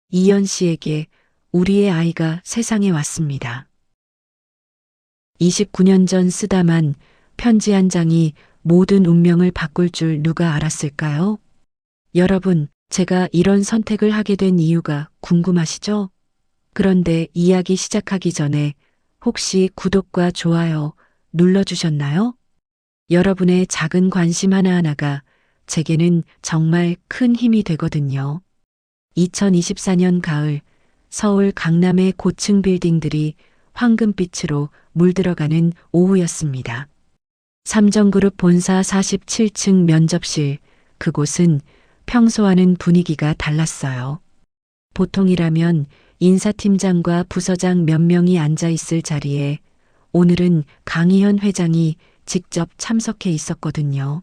이연 씨에게 우리의 아이가 세상에 왔습니다. 29년 전 쓰다만 편지 한 장이 모든 운명을 바꿀 줄 누가 알았을까요? 여러분, 제가 이런 선택을 하게 된 이유가 궁금하시죠? 그런데 이야기 시작하기 전에 혹시 구독과 좋아요 눌러주셨나요? 여러분의 작은 관심 하나하나가 제게는 정말 큰 힘이 되거든요. 2024년 가을, 서울 강남의 고층 빌딩들이 황금빛으로 물들어가는 오후였습니다. 삼성그룹 본사 47층 면접실, 그곳은 평소와는 분위기가 달랐어요. 보통이라면 인사팀장과 부서장 몇 명이 앉아 있을 자리에 오늘은 강희현 회장이 직접 참석해 있었거든요.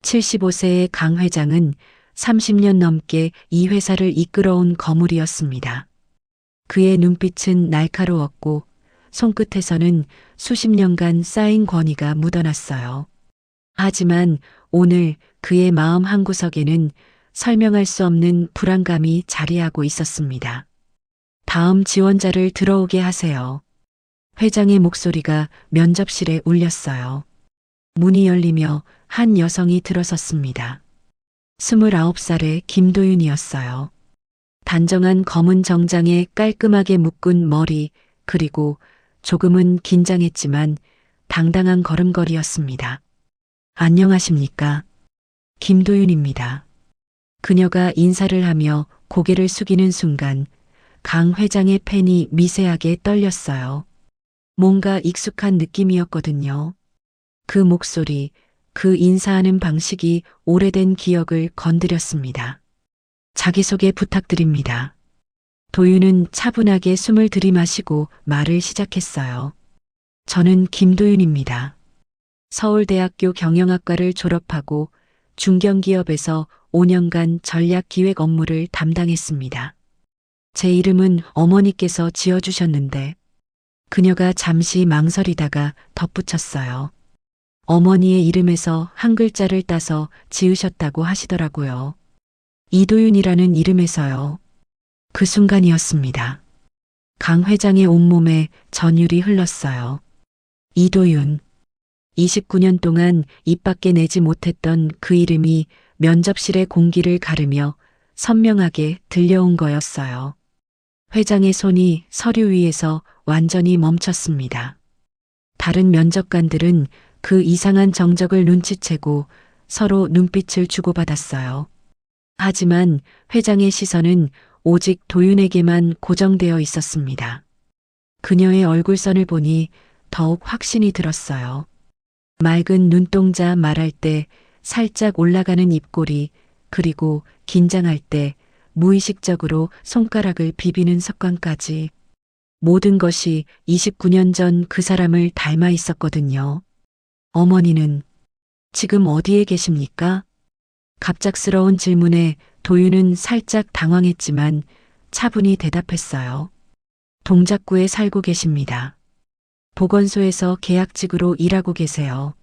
75세의 강 회장은 30년 넘게 이 회사를 이끌어온 거물이었습니다. 그의 눈빛은 날카로웠고 손끝에서는 수십 년간 쌓인 권위가 묻어났어요. 하지만 오늘 그의 마음 한구석에는 설명할 수 없는 불안감이 자리하고 있었습니다. 다음 지원자를 들어오게 하세요. 회장의 목소리가 면접실에 울렸어요. 문이 열리며 한 여성이 들어섰습니다. 29살의 김도윤이었어요. 단정한 검은 정장에 깔끔하게 묶은 머리, 그리고 조금은 긴장했지만 당당한 걸음걸이였습니다. 안녕하십니까? 김도윤입니다. 그녀가 인사를 하며 고개를 숙이는 순간 강 회장의 펜이 미세하게 떨렸어요. 뭔가 익숙한 느낌이었거든요. 그 목소리, 그 인사하는 방식이 오래된 기억을 건드렸습니다. 자기소개 부탁드립니다. 도윤은 차분하게 숨을 들이마시고 말을 시작했어요. 저는 김도윤입니다. 서울대학교 경영학과를 졸업하고 중견기업에서 5년간 전략기획 업무를 담당했습니다. 제 이름은 어머니께서 지어주셨는데 그녀가 잠시 망설이다가 덧붙였어요. 어머니의 이름에서 한 글자를 따서 지으셨다고 하시더라고요. 이도윤이라는 이름에서요. 그 순간이었습니다. 강 회장의 온몸에 전율이 흘렀어요. 이도윤. 29년 동안 입 밖에 내지 못했던 그 이름이 면접실의 공기를 가르며 선명하게 들려온 거였어요. 회장의 손이 서류 위에서 완전히 멈췄습니다. 다른 면접관들은 그 이상한 정적을 눈치채고 서로 눈빛을 주고받았어요. 하지만 회장의 시선은 오직 도윤에게만 고정되어 있었습니다. 그녀의 얼굴선을 보니 더욱 확신이 들었어요. 맑은 눈동자, 말할 때 살짝 올라가는 입꼬리, 그리고 긴장할 때 무의식적으로 손가락을 비비는 습관까지. 모든 것이 29년 전 그 사람을 닮아 있었거든요. 어머니는 지금 어디에 계십니까? 갑작스러운 질문에 도윤은 살짝 당황했지만 차분히 대답했어요. 동작구에 살고 계십니다. 보건소에서 계약직으로 일하고 계세요.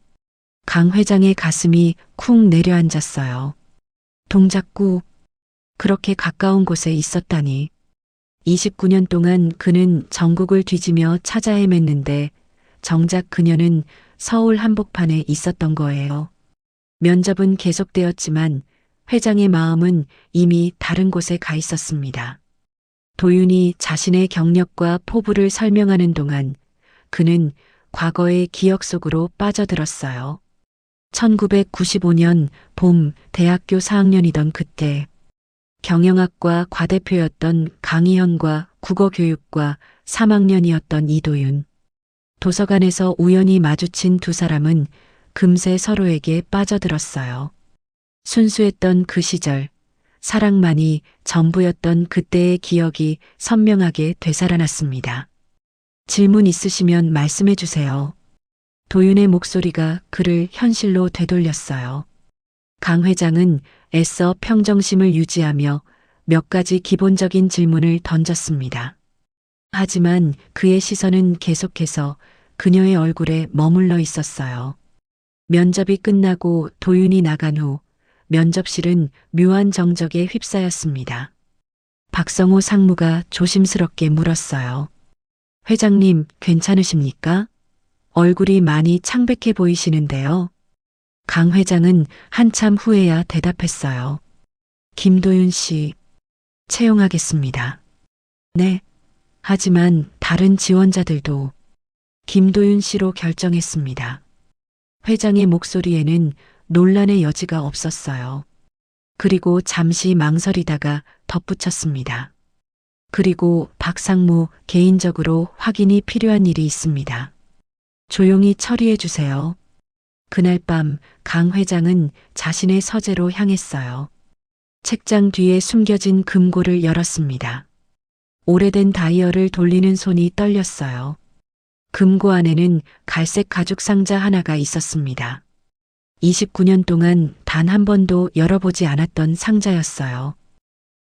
강 회장의 가슴이 쿵 내려앉았어요. 동작구, 그렇게 가까운 곳에 있었다니. 29년 동안 그는 전국을 뒤지며 찾아 헤맸는데 정작 그녀는 서울 한복판에 있었던 거예요. 면접은 계속되었지만 회장의 마음은 이미 다른 곳에 가 있었습니다. 도윤이 자신의 경력과 포부를 설명하는 동안 그는 과거의 기억 속으로 빠져들었어요. 1995년 봄 대학교 4학년이던 그때 경영학과 과대표였던 강희현과 국어교육과 3학년이었던 이도윤. 도서관에서 우연히 마주친 두 사람은 금세 서로에게 빠져들었어요. 순수했던 그 시절, 사랑만이 전부였던 그때의 기억이 선명하게 되살아났습니다. 질문 있으시면 말씀해 주세요. 도윤의 목소리가 그를 현실로 되돌렸어요. 강 회장은 애써 평정심을 유지하며 몇 가지 기본적인 질문을 던졌습니다. 하지만 그의 시선은 계속해서 그녀의 얼굴에 머물러 있었어요. 면접이 끝나고 도윤이 나간 후 면접실은 묘한 정적에 휩싸였습니다. 박성호 상무가 조심스럽게 물었어요. 회장님, 괜찮으십니까? 얼굴이 많이 창백해 보이시는데요. 강 회장은 한참 후에야 대답했어요. 김도윤 씨, 채용하겠습니다. 네. 하지만 다른 지원자들도 김도윤 씨로 결정했습니다. 회장의 목소리에는 논란의 여지가 없었어요. 그리고 잠시 망설이다가 덧붙였습니다. 그리고 박상무 개인적으로 확인이 필요한 일이 있습니다. 조용히 처리해 주세요. 그날 밤 강 회장은 자신의 서재로 향했어요. 책장 뒤에 숨겨진 금고를 열었습니다. 오래된 다이얼을 돌리는 손이 떨렸어요. 금고 안에는 갈색 가죽 상자 하나가 있었습니다. 29년 동안 단 한 번도 열어보지 않았던 상자였어요.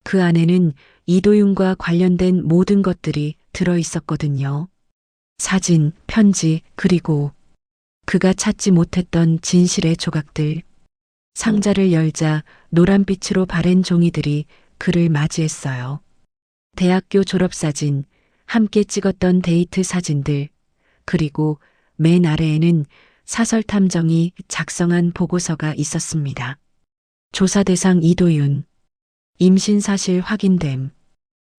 그 안에는 이도윤과 관련된 모든 것들이 들어 있었거든요. 사진, 편지, 그리고 그가 찾지 못했던 진실의 조각들. 상자를 열자 노란빛으로 바랜 종이들이 그를 맞이했어요. 대학교 졸업사진, 함께 찍었던 데이트 사진들, 그리고 맨 아래에는 사설 탐정이 작성한 보고서가 있었습니다. 조사 대상 이도윤, 임신 사실 확인됨,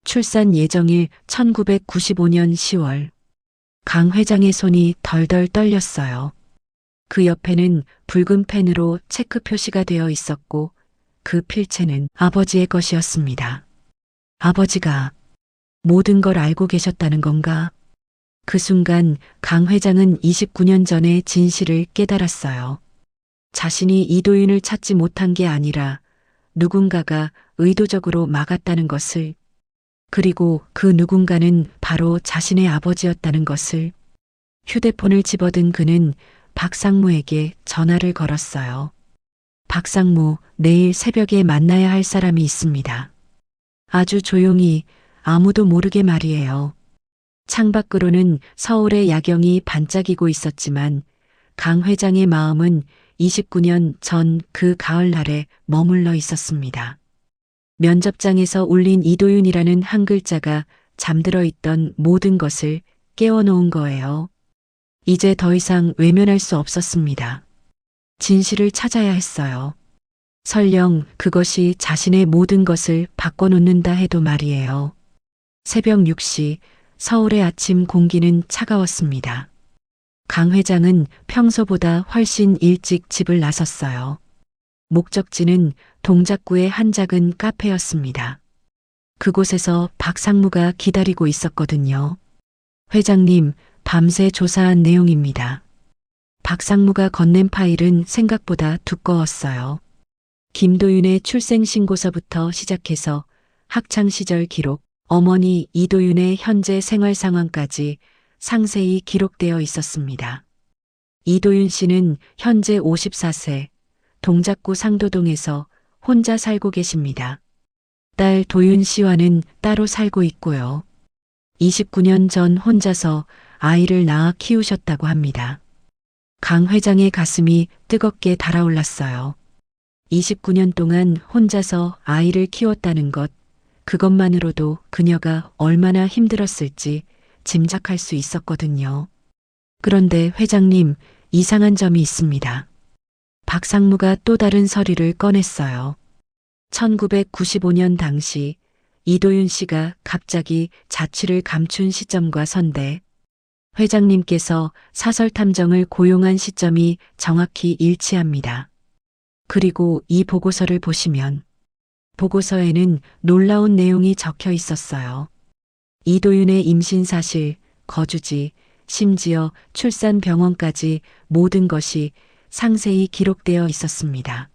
출산 예정일 1995년 10월. 강 회장의 손이 덜덜 떨렸어요. 그 옆에는 붉은 펜으로 체크 표시가 되어 있었고 그 필체는 아버지의 것이었습니다. 아버지가 모든 걸 알고 계셨다는 건가? 그 순간 강 회장은 29년 전의 진실을 깨달았어요. 자신이 이도윤을 찾지 못한 게 아니라 누군가가 의도적으로 막았다는 것을, 그리고 그 누군가는 바로 자신의 아버지였다는 것을. 휴대폰을 집어든 그는 박상무에게 전화를 걸었어요. 박상무, 내일 새벽에 만나야 할 사람이 있습니다. 아주 조용히, 아무도 모르게 말이에요. 창밖으로는 서울의 야경이 반짝이고 있었지만 강 회장의 마음은 29년 전 그 가을날에 머물러 있었습니다. 면접장에서 울린 이도윤이라는 한 글자가 잠들어 있던 모든 것을 깨워놓은 거예요. 이제 더 이상 외면할 수 없었습니다. 진실을 찾아야 했어요. 설령 그것이 자신의 모든 것을 바꿔놓는다 해도 말이에요. 새벽 6시 서울의 아침 공기는 차가웠습니다. 강 회장은 평소보다 훨씬 일찍 집을 나섰어요. 목적지는 동작구의 한 작은 카페였습니다. 그곳에서 박상무가 기다리고 있었거든요. 회장님, 밤새 조사한 내용입니다. 박상무가 건넨 파일은 생각보다 두꺼웠어요. 김도윤의 출생신고서부터 시작해서 학창시절 기록, 어머니 이도윤의 현재 생활 상황까지 상세히 기록되어 있었습니다. 이도윤 씨는 현재 54세, 동작구 상도동에서 혼자 살고 계십니다. 딸 도윤 씨와는 따로 살고 있고요. 29년 전 혼자서 아이를 낳아 키우셨다고 합니다. 강 회장의 가슴이 뜨겁게 달아올랐어요. 29년 동안 혼자서 아이를 키웠다는 것, 그것만으로도 그녀가 얼마나 힘들었을지 짐작할 수 있었거든요. 그런데 회장님, 이상한 점이 있습니다. 박상무가 또 다른 서류를 꺼냈어요. 1995년 당시 이도윤 씨가 갑자기 자취를 감춘 시점과 선대, 회장님께서 사설 탐정을 고용한 시점이 정확히 일치합니다. 그리고 이 보고서를 보시면 보고서에는 놀라운 내용이 적혀 있었어요. 이도윤의 임신 사실, 거주지, 심지어 출산 병원까지 모든 것이 상세히 기록되어 있었습니다.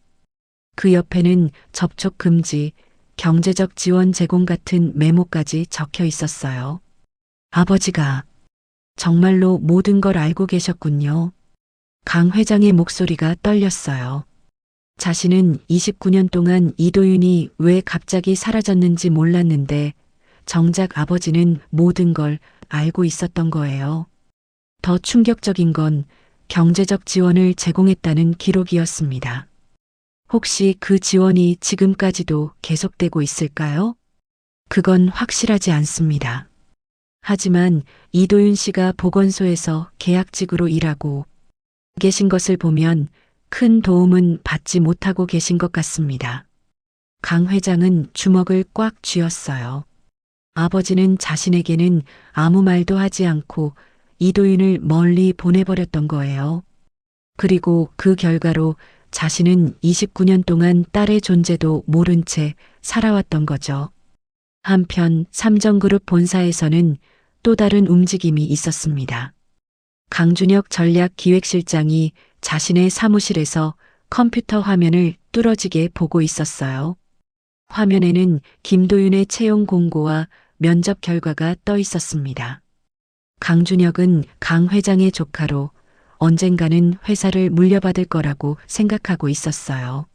그 옆에는 접촉 금지, 경제적 지원 제공 같은 메모까지 적혀 있었어요. 아버지가 정말로 모든 걸 알고 계셨군요. 강 회장의 목소리가 떨렸어요. 자신은 29년 동안 이도윤이 왜 갑자기 사라졌는지 몰랐는데 정작 아버지는 모든 걸 알고 있었던 거예요. 더 충격적인 건 경제적 지원을 제공했다는 기록이었습니다. 혹시 그 지원이 지금까지도 계속되고 있을까요? 그건 확실하지 않습니다. 하지만 이도윤 씨가 보건소에서 계약직으로 일하고 계신 것을 보면 큰 도움은 받지 못하고 계신 것 같습니다. 강 회장은 주먹을 꽉 쥐었어요. 아버지는 자신에게는 아무 말도 하지 않고 이도윤을 멀리 보내버렸던 거예요. 그리고 그 결과로 자신은 29년 동안 딸의 존재도 모른 채 살아왔던 거죠. 한편 삼정그룹 본사에서는 또 다른 움직임이 있었습니다. 강준혁 전략기획실장이 자신의 사무실에서 컴퓨터 화면을 뚫어지게 보고 있었어요. 화면에는 김도윤의 채용 공고와 면접 결과가 떠 있었습니다. 강준혁은 강 회장의 조카로 언젠가는 회사를 물려받을 거라고 생각하고 있었어요.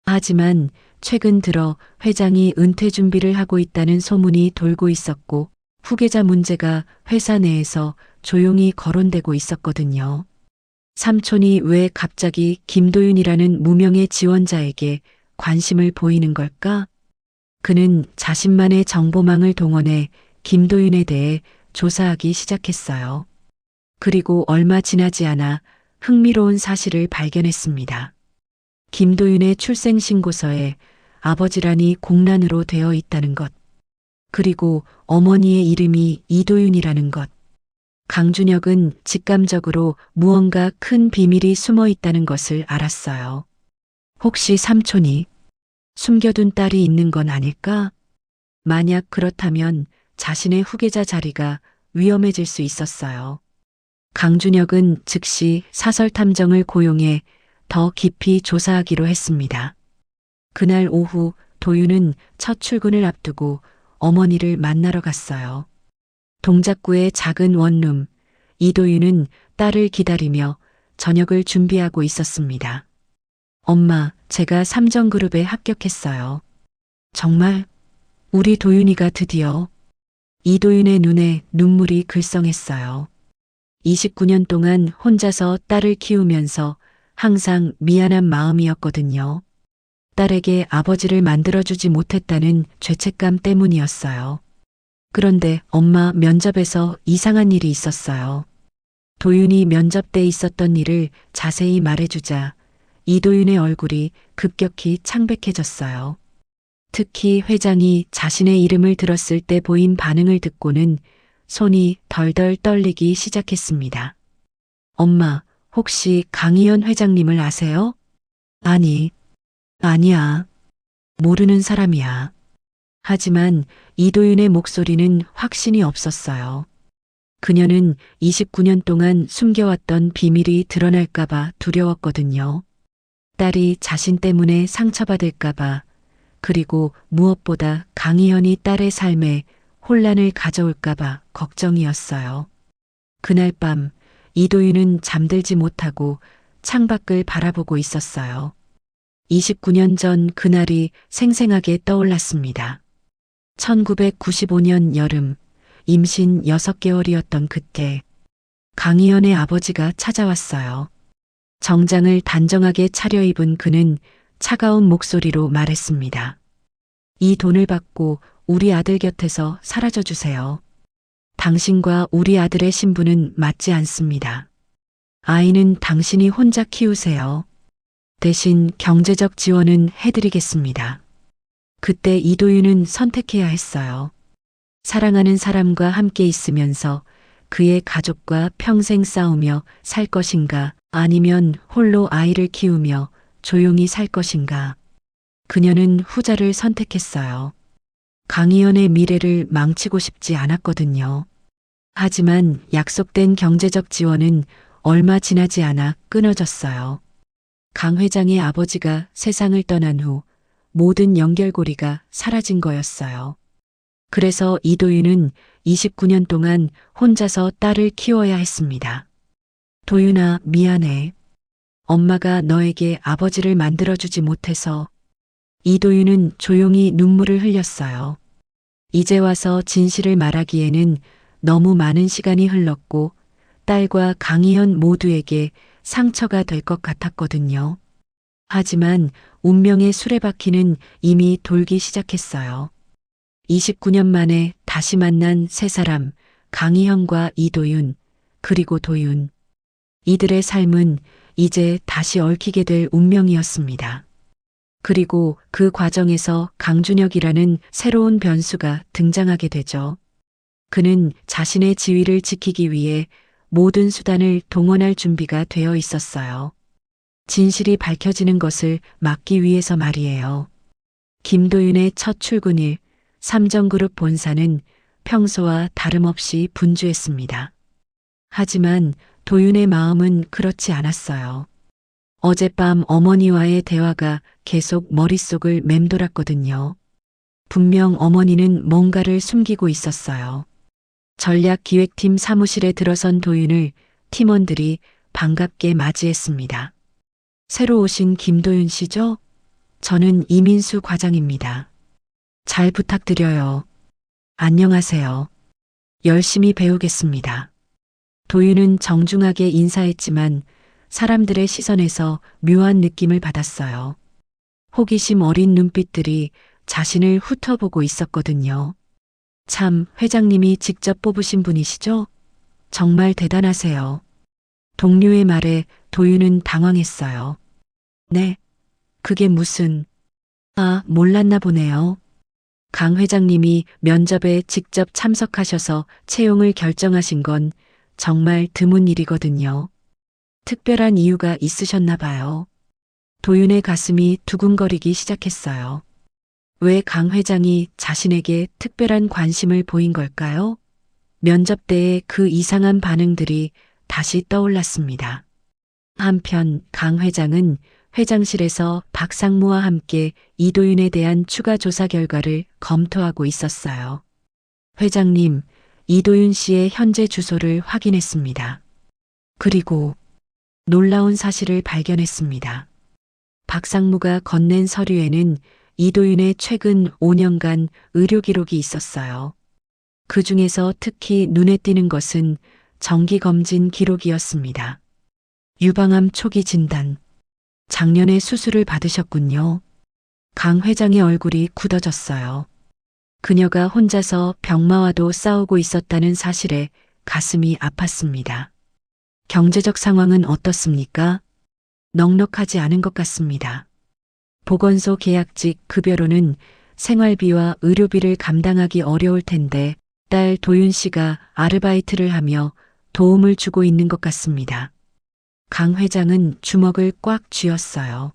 하지만 최근 들어 회장이 은퇴 준비를 하고 있다는 소문이 돌고 있었고 후계자 문제가 회사 내에서 조용히 거론되고 있었거든요. 삼촌이 왜 갑자기 김도윤이라는 무명의 지원자에게 관심을 보이는 걸까? 그는 자신만의 정보망을 동원해 김도윤에 대해 조사하기 시작했어요. 그리고 얼마 지나지 않아 흥미로운 사실을 발견했습니다. 김도윤의 출생신고서에 아버지란이 공란으로 되어 있다는 것. 그리고 어머니의 이름이 이도윤이라는 것. 강준혁은 직감적으로 무언가 큰 비밀이 숨어 있다는 것을 알았어요. 혹시 삼촌이 숨겨둔 딸이 있는 건 아닐까? 만약 그렇다면 자신의 후계자 자리가 위험해질 수 있었어요. 강준혁은 즉시 사설탐정을 고용해 더 깊이 조사하기로 했습니다. 그날 오후 도윤은 첫 출근을 앞두고 어머니를 만나러 갔어요. 동작구의 작은 원룸, 이도윤은 딸을 기다리며 저녁을 준비하고 있었습니다. 엄마, 제가 삼정그룹에 합격했어요. 정말? 우리 도윤이가 드디어. 이도윤의 눈에 눈물이 글썽했어요. 29년 동안 혼자서 딸을 키우면서 항상 미안한 마음이었거든요. 딸에게 아버지를 만들어주지 못했다는 죄책감 때문이었어요. 그런데 엄마 면접에서 이상한 일이 있었어요. 도윤이 면접 때 있었던 일을 자세히 말해주자 이도윤의 얼굴이 급격히 창백해졌어요. 특히 회장이 자신의 이름을 들었을 때 보인 반응을 듣고는 손이 덜덜 떨리기 시작했습니다. 엄마, 혹시 강희연 회장님을 아세요? 아니야. 모르는 사람이야. 하지만 이도윤의 목소리는 확신이 없었어요. 그녀는 29년 동안 숨겨왔던 비밀이 드러날까봐 두려웠거든요. 딸이 자신 때문에 상처받을까봐, 그리고 무엇보다 강희연이 딸의 삶에 혼란을 가져올까봐 걱정이었어요. 그날 밤 이도윤은 잠들지 못하고 창밖을 바라보고 있었어요. 29년 전 그날이 생생하게 떠올랐습니다. 1995년 여름, 임신 6개월이었던 그때 강희연의 아버지가 찾아왔어요. 정장을 단정하게 차려입은 그는 차가운 목소리로 말했습니다. 이 돈을 받고 우리 아들 곁에서 사라져 주세요. 당신과 우리 아들의 신분은 맞지 않습니다. 아이는 당신이 혼자 키우세요. 대신 경제적 지원은 해드리겠습니다. 그때 이도윤은 선택해야 했어요. 사랑하는 사람과 함께 있으면서 그의 가족과 평생 싸우며 살 것인가, 아니면 홀로 아이를 키우며 조용히 살 것인가. 그녀는 후자를 선택했어요. 강희연의 미래를 망치고 싶지 않았거든요. 하지만 약속된 경제적 지원은 얼마 지나지 않아 끊어졌어요. 강 회장의 아버지가 세상을 떠난 후 모든 연결고리가 사라진 거였어요. 그래서 이도윤은 29년 동안 혼자서 딸을 키워야 했습니다. 도윤아, 미안해. 엄마가 너에게 아버지를 만들어주지 못해서. 이도윤은 조용히 눈물을 흘렸어요. 이제 와서 진실을 말하기에는 너무 많은 시간이 흘렀고 딸과 강희연 모두에게 상처가 될 것 같았거든요. 하지만 운명의 수레바퀴는 이미 돌기 시작했어요. 29년 만에 다시 만난 세 사람, 강희형과 이도윤, 그리고 도윤. 이들의 삶은 이제 다시 얽히게 될 운명이었습니다. 그리고 그 과정에서 강준혁이라는 새로운 변수가 등장하게 되죠. 그는 자신의 지위를 지키기 위해 모든 수단을 동원할 준비가 되어 있었어요. 진실이 밝혀지는 것을 막기 위해서 말이에요. 김도윤의 첫 출근일, 삼정그룹 본사는 평소와 다름없이 분주했습니다. 하지만 도윤의 마음은 그렇지 않았어요. 어젯밤 어머니와의 대화가 계속 머릿속을 맴돌았거든요. 분명 어머니는 뭔가를 숨기고 있었어요. 전략기획팀 사무실에 들어선 도윤을 팀원들이 반갑게 맞이했습니다. 새로 오신 김도윤 씨죠? 저는 이민수 과장입니다. 잘 부탁드려요. 안녕하세요. 열심히 배우겠습니다. 도윤은 정중하게 인사했지만 사람들의 시선에서 묘한 느낌을 받았어요. 호기심 어린 눈빛들이 자신을 훑어보고 있었거든요. 참, 회장님이 직접 뽑으신 분이시죠? 정말 대단하세요. 동료의 말에 도윤은 당황했어요. 네, 그게 무슨... 몰랐나 보네요. 강 회장님이 면접에 직접 참석하셔서 채용을 결정하신 건 정말 드문 일이거든요. 특별한 이유가 있으셨나 봐요. 도윤의 가슴이 두근거리기 시작했어요. 왜 강 회장이 자신에게 특별한 관심을 보인 걸까요? 면접 때의 그 이상한 반응들이 다시 떠올랐습니다. 한편 강 회장은 회장실에서 박상무와 함께 이도윤에 대한 추가 조사 결과를 검토하고 있었어요. 회장님, 이도윤 씨의 현재 주소를 확인했습니다. 그리고 놀라운 사실을 발견했습니다. 박상무가 건넨 서류에는 이도윤의 최근 5년간 의료 기록이 있었어요. 그 중에서 특히 눈에 띄는 것은 정기검진 기록이었습니다. 유방암 초기 진단. 작년에 수술을 받으셨군요. 강 회장의 얼굴이 굳어졌어요. 그녀가 혼자서 병마와도 싸우고 있었다는 사실에 가슴이 아팠습니다. 경제적 상황은 어떻습니까? 넉넉하지 않은 것 같습니다. 보건소 계약직 급여로는 생활비와 의료비를 감당하기 어려울 텐데 딸 도윤 씨가 아르바이트를 하며 도움을 주고 있는 것 같습니다. 강 회장은 주먹을 꽉 쥐었어요.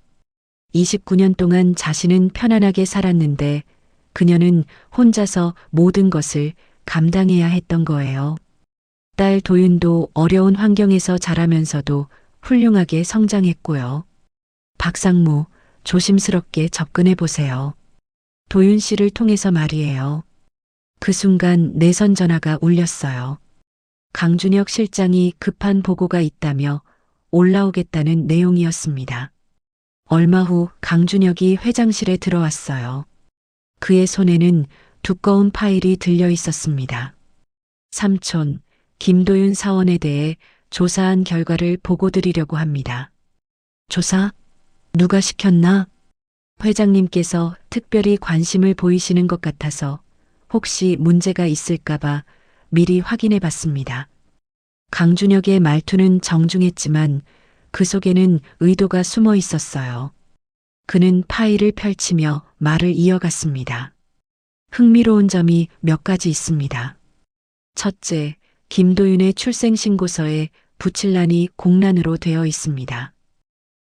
29년 동안 자신은 편안하게 살았는데 그녀는 혼자서 모든 것을 감당해야 했던 거예요. 딸 도윤도 어려운 환경에서 자라면서도 훌륭하게 성장했고요. 박상무, 조심스럽게 접근해 보세요. 도윤 씨를 통해서 말이에요. 그 순간 내선 전화가 울렸어요. 강준혁 실장이 급한 보고가 있다며 올라오겠다는 내용이었습니다. 얼마 후 강준혁이 회장실에 들어왔어요. 그의 손에는 두꺼운 파일이 들려 있었습니다. 삼촌, 김도윤 사원에 대해 조사한 결과를 보고드리려고 합니다. 조사? 누가 시켰나? 회장님께서 특별히 관심을 보이시는 것 같아서 혹시 문제가 있을까봐 미리 확인해 봤습니다. 강준혁의 말투는 정중했지만 그 속에는 의도가 숨어 있었어요. 그는 파일을 펼치며 말을 이어갔습니다. 흥미로운 점이 몇 가지 있습니다. 첫째, 김도윤의 출생신고서에 부칠란이 공란으로 되어 있습니다.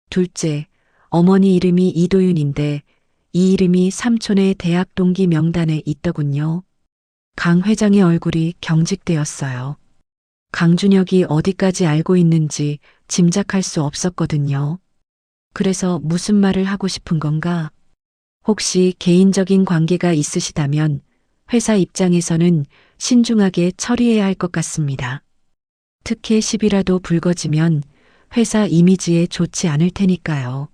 둘째, 어머니 이름이 이도윤인데 이 이름이 삼촌의 대학 동기 명단에 있더군요. 강 회장의 얼굴이 경직되었어요. 강준혁이 어디까지 알고 있는지 짐작할 수 없었거든요. 그래서 무슨 말을 하고 싶은 건가? 혹시 개인적인 관계가 있으시다면 회사 입장에서는 신중하게 처리해야 할 것 같습니다. 특혜 시비라도 불거지면 회사 이미지에 좋지 않을 테니까요.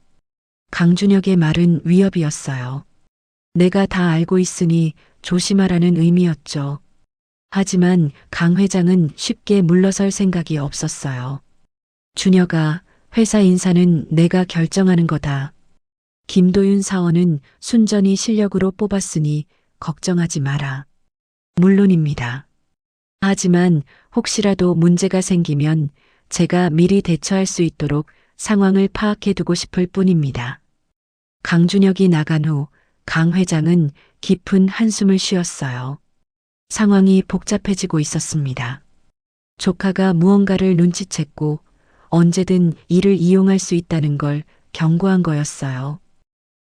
강준혁의 말은 위협이었어요. 내가 다 알고 있으니 조심하라는 의미였죠. 하지만 강 회장은 쉽게 물러설 생각이 없었어요. 준혁아, 회사 인사는 내가 결정하는 거다. 김도윤 사원은 순전히 실력으로 뽑았으니 걱정하지 마라. 물론입니다. 하지만 혹시라도 문제가 생기면 제가 미리 대처할 수 있도록 상황을 파악해 두고 싶을 뿐입니다. 강준혁이 나간 후 강 회장은 깊은 한숨을 쉬었어요. 상황이 복잡해지고 있었습니다. 조카가 무언가를 눈치챘고 언제든 이를 이용할 수 있다는 걸 경고한 거였어요.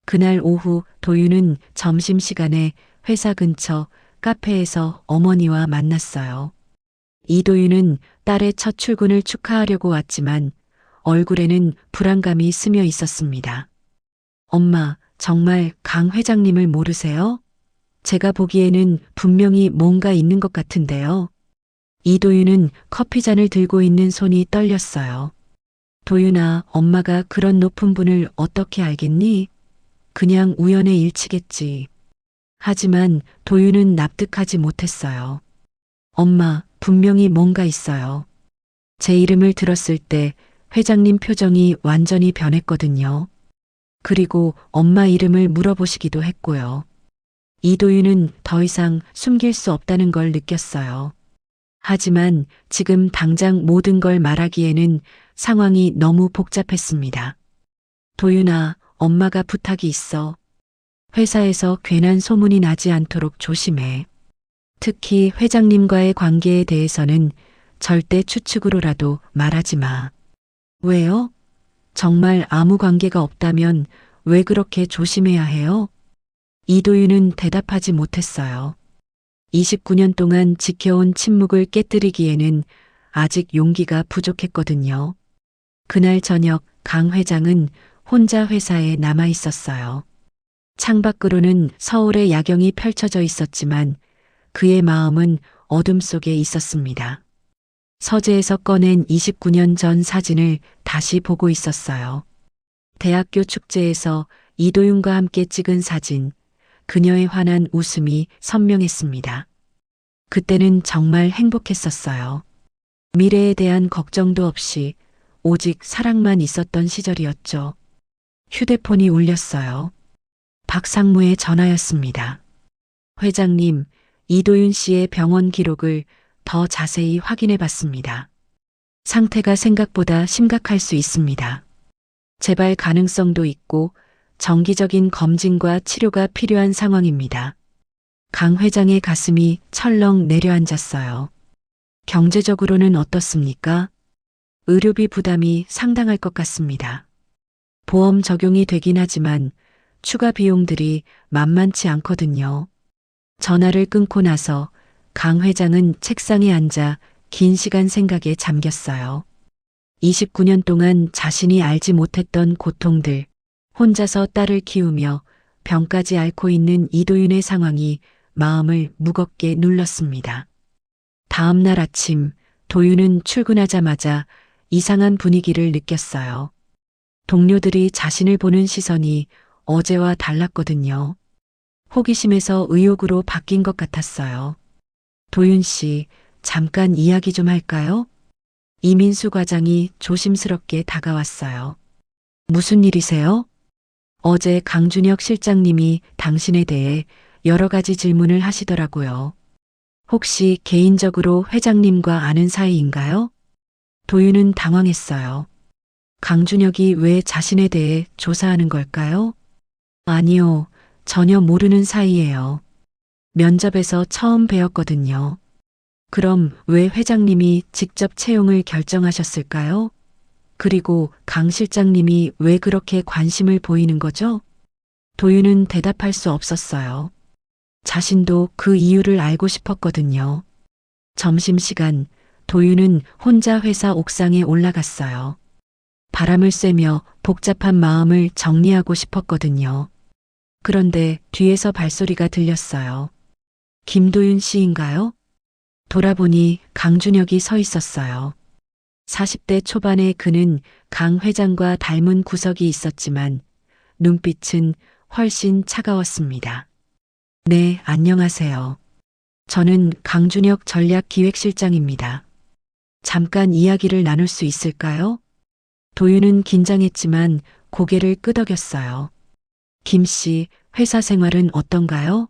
그날 오후 도윤은 점심시간에 회사 근처 카페에서 어머니와 만났어요. 이도윤은 딸의 첫 출근을 축하하려고 왔지만 얼굴에는 불안감이 스며 있었습니다. 엄마, 정말 강 회장님을 모르세요? 제가 보기에는 분명히 뭔가 있는 것 같은데요. 이도윤은 커피잔을 들고 있는 손이 떨렸어요. 도윤아, 엄마가 그런 높은 분을 어떻게 알겠니? 그냥 우연의 일치겠지. 하지만 도윤은 납득하지 못했어요. 엄마, 분명히 뭔가 있어요. 제 이름을 들었을 때 회장님 표정이 완전히 변했거든요. 그리고 엄마 이름을 물어보시기도 했고요. 이도윤은 더 이상 숨길 수 없다는 걸 느꼈어요. 하지만 지금 당장 모든 걸 말하기에는 상황이 너무 복잡했습니다. 도윤아, 엄마가 부탁이 있어. 회사에서 괜한 소문이 나지 않도록 조심해. 특히 회장님과의 관계에 대해서는 절대 추측으로라도 말하지 마. 왜요? 정말 아무 관계가 없다면 왜 그렇게 조심해야 해요? 이도윤은 대답하지 못했어요. 29년 동안 지켜온 침묵을 깨뜨리기에는 아직 용기가 부족했거든요. 그날 저녁 강 회장은 혼자 회사에 남아 있었어요. 창밖으로는 서울의 야경이 펼쳐져 있었지만 그의 마음은 어둠 속에 있었습니다. 서재에서 꺼낸 29년 전 사진을 다시 보고 있었어요. 대학교 축제에서 이도윤과 함께 찍은 사진, 그녀에 환한 웃음이 선명했습니다. 그때는 정말 행복했었어요. 미래에 대한 걱정도 없이 오직 사랑만 있었던 시절이었죠. 휴대폰이 울렸어요. 박상무의 전화였습니다. 회장님, 이도윤 씨의 병원 기록을 더 자세히 확인해 봤습니다. 상태가 생각보다 심각할 수 있습니다. 재발 가능성도 있고 정기적인 검진과 치료가 필요한 상황입니다. 강 회장의 가슴이 철렁 내려앉았어요. 경제적으로는 어떻습니까? 의료비 부담이 상당할 것 같습니다. 보험 적용이 되긴 하지만 추가 비용들이 만만치 않거든요. 전화를 끊고 나서 강 회장은 책상에 앉아 긴 시간 생각에 잠겼어요. 29년 동안 자신이 알지 못했던 고통들, 혼자서 딸을 키우며 병까지 앓고 있는 이도윤의 상황이 마음을 무겁게 눌렀습니다. 다음 날 아침 도윤은 출근하자마자 이상한 분위기를 느꼈어요. 동료들이 자신을 보는 시선이 어제와 달랐거든요. 호기심에서 의욕으로 바뀐 것 같았어요. 도윤 씨, 잠깐 이야기 좀 할까요? 이민수 과장이 조심스럽게 다가왔어요. 무슨 일이세요? 어제 강준혁 실장님이 당신에 대해 여러 가지 질문을 하시더라고요. 혹시 개인적으로 회장님과 아는 사이인가요? 도윤은 당황했어요. 강준혁이 왜 자신에 대해 조사하는 걸까요? 아니요, 전혀 모르는 사이예요. 면접에서 처음 뵈었거든요. 그럼 왜 회장님이 직접 채용을 결정하셨을까요? 그리고 강 실장님이 왜 그렇게 관심을 보이는 거죠? 도윤은 대답할 수 없었어요. 자신도 그 이유를 알고 싶었거든요. 점심시간 도윤은 혼자 회사 옥상에 올라갔어요. 바람을 쐬며 복잡한 마음을 정리하고 싶었거든요. 그런데 뒤에서 발소리가 들렸어요. 김도윤 씨인가요? 돌아보니 강준혁이 서 있었어요. 40대 초반의 그는 강 회장과 닮은 구석이 있었지만 눈빛은 훨씬 차가웠습니다. 네, 안녕하세요. 저는 강준혁 전략기획실장입니다. 잠깐 이야기를 나눌 수 있을까요? 도윤은 긴장했지만 고개를 끄덕였어요. 김 씨, 회사 생활은 어떤가요?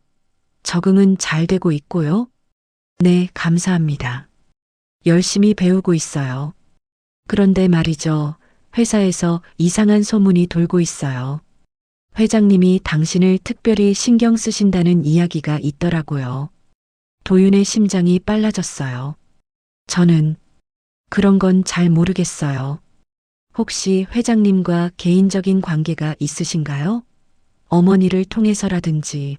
적응은 잘 되고 있고요. 네, 감사합니다. 열심히 배우고 있어요. 그런데 말이죠. 회사에서 이상한 소문이 돌고 있어요. 회장님이 당신을 특별히 신경 쓰신다는 이야기가 있더라고요. 도윤의 심장이 빨라졌어요. 저는 그런 건 잘 모르겠어요. 혹시 회장님과 개인적인 관계가 있으신가요? 어머니를 통해서라든지.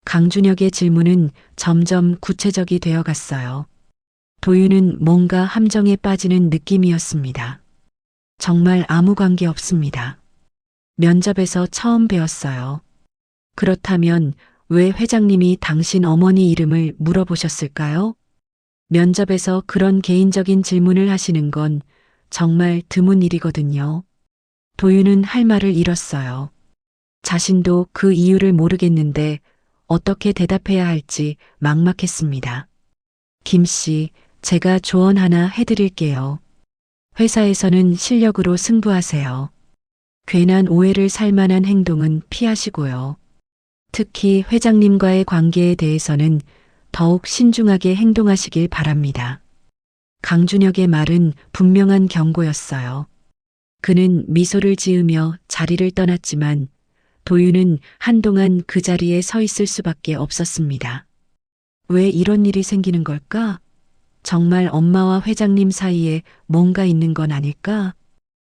강준혁의 질문은 점점 구체적이 되어 갔어요. 도윤은 뭔가 함정에 빠지는 느낌이었습니다. 정말 아무 관계 없습니다. 면접에서 처음 배웠어요. 그렇다면 왜 회장님이 당신 어머니 이름을 물어보셨을까요? 면접에서 그런 개인적인 질문을 하시는 건 정말 드문 일이거든요. 도윤은 할 말을 잃었어요. 자신도 그 이유를 모르겠는데 어떻게 대답해야 할지 막막했습니다. 김 씨, 제가 조언 하나 해드릴게요. 회사에서는 실력으로 승부하세요. 괜한 오해를 살 만한 행동은 피하시고요. 특히 회장님과의 관계에 대해서는 더욱 신중하게 행동하시길 바랍니다. 강준혁의 말은 분명한 경고였어요. 그는 미소를 지으며 자리를 떠났지만 도윤은 한동안 그 자리에 서 있을 수밖에 없었습니다. 왜 이런 일이 생기는 걸까? 정말 엄마와 회장님 사이에 뭔가 있는 건 아닐까?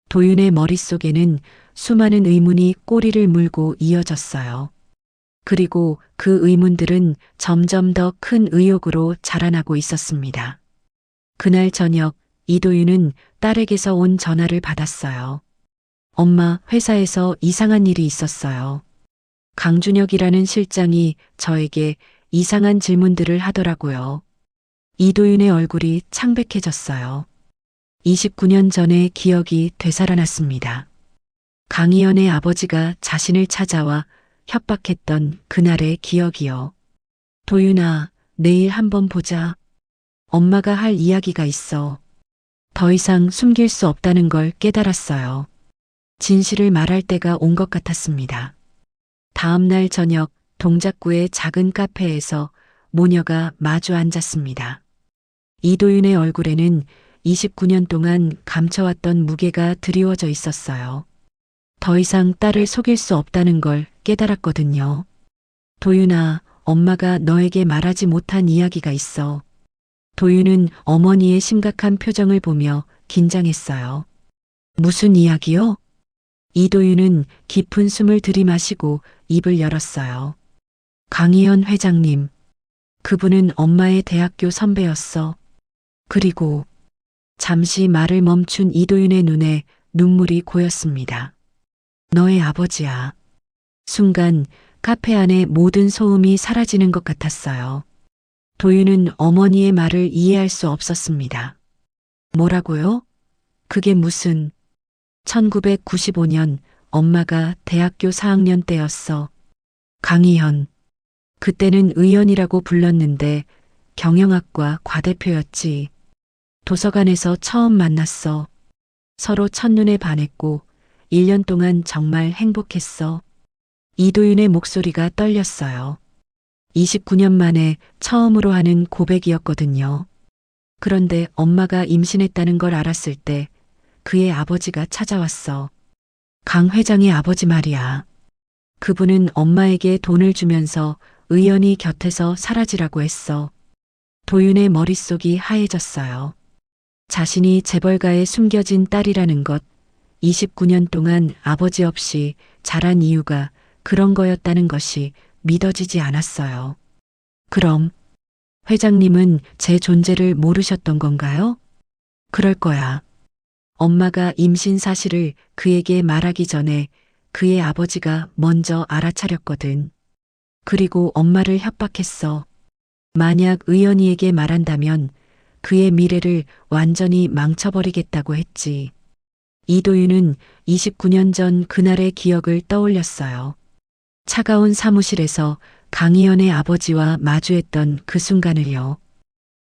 도윤의 머릿속에는 수많은 의문이 꼬리를 물고 이어졌어요. 그리고 그 의문들은 점점 더 큰 의혹으로 자라나고 있었습니다. 그날 저녁 이도윤은 딸에게서 온 전화를 받았어요. 엄마, 회사에서 이상한 일이 있었어요. 강준혁이라는 실장이 저에게 이상한 질문들을 하더라고요. 이도윤의 얼굴이 창백해졌어요. 29년 전의 기억이 되살아났습니다. 강희연의 아버지가 자신을 찾아와 협박했던 그날의 기억이요. 도윤아, 내일 한번 보자. 엄마가 할 이야기가 있어. 더 이상 숨길 수 없다는 걸 깨달았어요. 진실을 말할 때가 온 것 같았습니다. 다음 날 저녁 동작구의 작은 카페에서 모녀가 마주 앉았습니다. 이도윤의 얼굴에는 29년 동안 감춰왔던 무게가 드리워져 있었어요. 더 이상 딸을 속일 수 없다는 걸 깨달았거든요. 도윤아, 엄마가 너에게 말하지 못한 이야기가 있어. 도윤은 어머니의 심각한 표정을 보며 긴장했어요. 무슨 이야기요? 이도윤은 깊은 숨을 들이마시고 입을 열었어요. 강희연 회장님. 그분은 엄마의 대학교 선배였어. 그리고 잠시 말을 멈춘 이도윤의 눈에 눈물이 고였습니다. 너의 아버지야. 순간 카페 안의 모든 소음이 사라지는 것 같았어요. 도윤은 어머니의 말을 이해할 수 없었습니다. 뭐라고요? 그게 무슨... 1995년 엄마가 대학교 4학년 때였어. 강희연. 그때는 의연이라고 불렀는데 경영학과 과대표였지. 도서관에서 처음 만났어. 서로 첫눈에 반했고 1년 동안 정말 행복했어. 이도윤의 목소리가 떨렸어요. 29년 만에 처음으로 하는 고백이었거든요. 그런데 엄마가 임신했다는 걸 알았을 때 그의 아버지가 찾아왔어. 강 회장의 아버지 말이야. 그분은 엄마에게 돈을 주면서 의연이 곁에서 사라지라고 했어. 도윤의 머릿속이 하얘졌어요. 자신이 재벌가에 숨겨진 딸이라는 것, 29년 동안 아버지 없이 자란 이유가 그런 거였다는 것이 믿어지지 않았어요. 그럼 회장님은 제 존재를 모르셨던 건가요? 그럴 거야. 엄마가 임신 사실을 그에게 말하기 전에 그의 아버지가 먼저 알아차렸거든. 그리고 엄마를 협박했어. 만약 의연이에게 말한다면 그의 미래를 완전히 망쳐버리겠다고 했지. 이도윤은 29년 전 그날의 기억을 떠올렸어요. 차가운 사무실에서 강희연의 아버지와 마주했던 그 순간을요.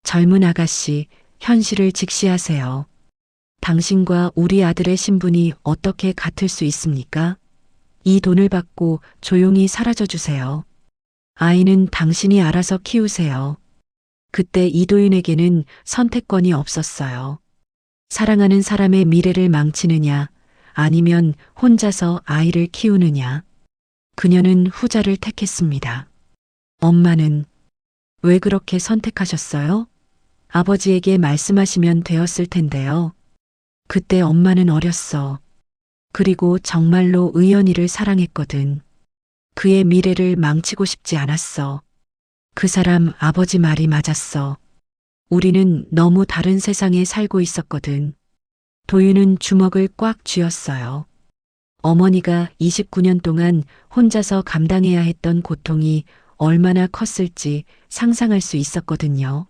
젊은 아가씨, 현실을 직시하세요. 당신과 우리 아들의 신분이 어떻게 같을 수 있습니까? 이 돈을 받고 조용히 사라져 주세요. 아이는 당신이 알아서 키우세요. 그때 이도윤에게는 선택권이 없었어요. 사랑하는 사람의 미래를 망치느냐, 아니면 혼자서 아이를 키우느냐. 그녀는 후자를 택했습니다. 엄마는 왜 그렇게 선택하셨어요? 아버지에게 말씀하시면 되었을 텐데요. 그때 엄마는 어렸어. 그리고 정말로 의연이를 사랑했거든. 그의 미래를 망치고 싶지 않았어. 그 사람 아버지 말이 맞았어. 우리는 너무 다른 세상에 살고 있었거든. 도윤은 주먹을 꽉 쥐었어요. 어머니가 29년 동안 혼자서 감당해야 했던 고통이 얼마나 컸을지 상상할 수 있었거든요.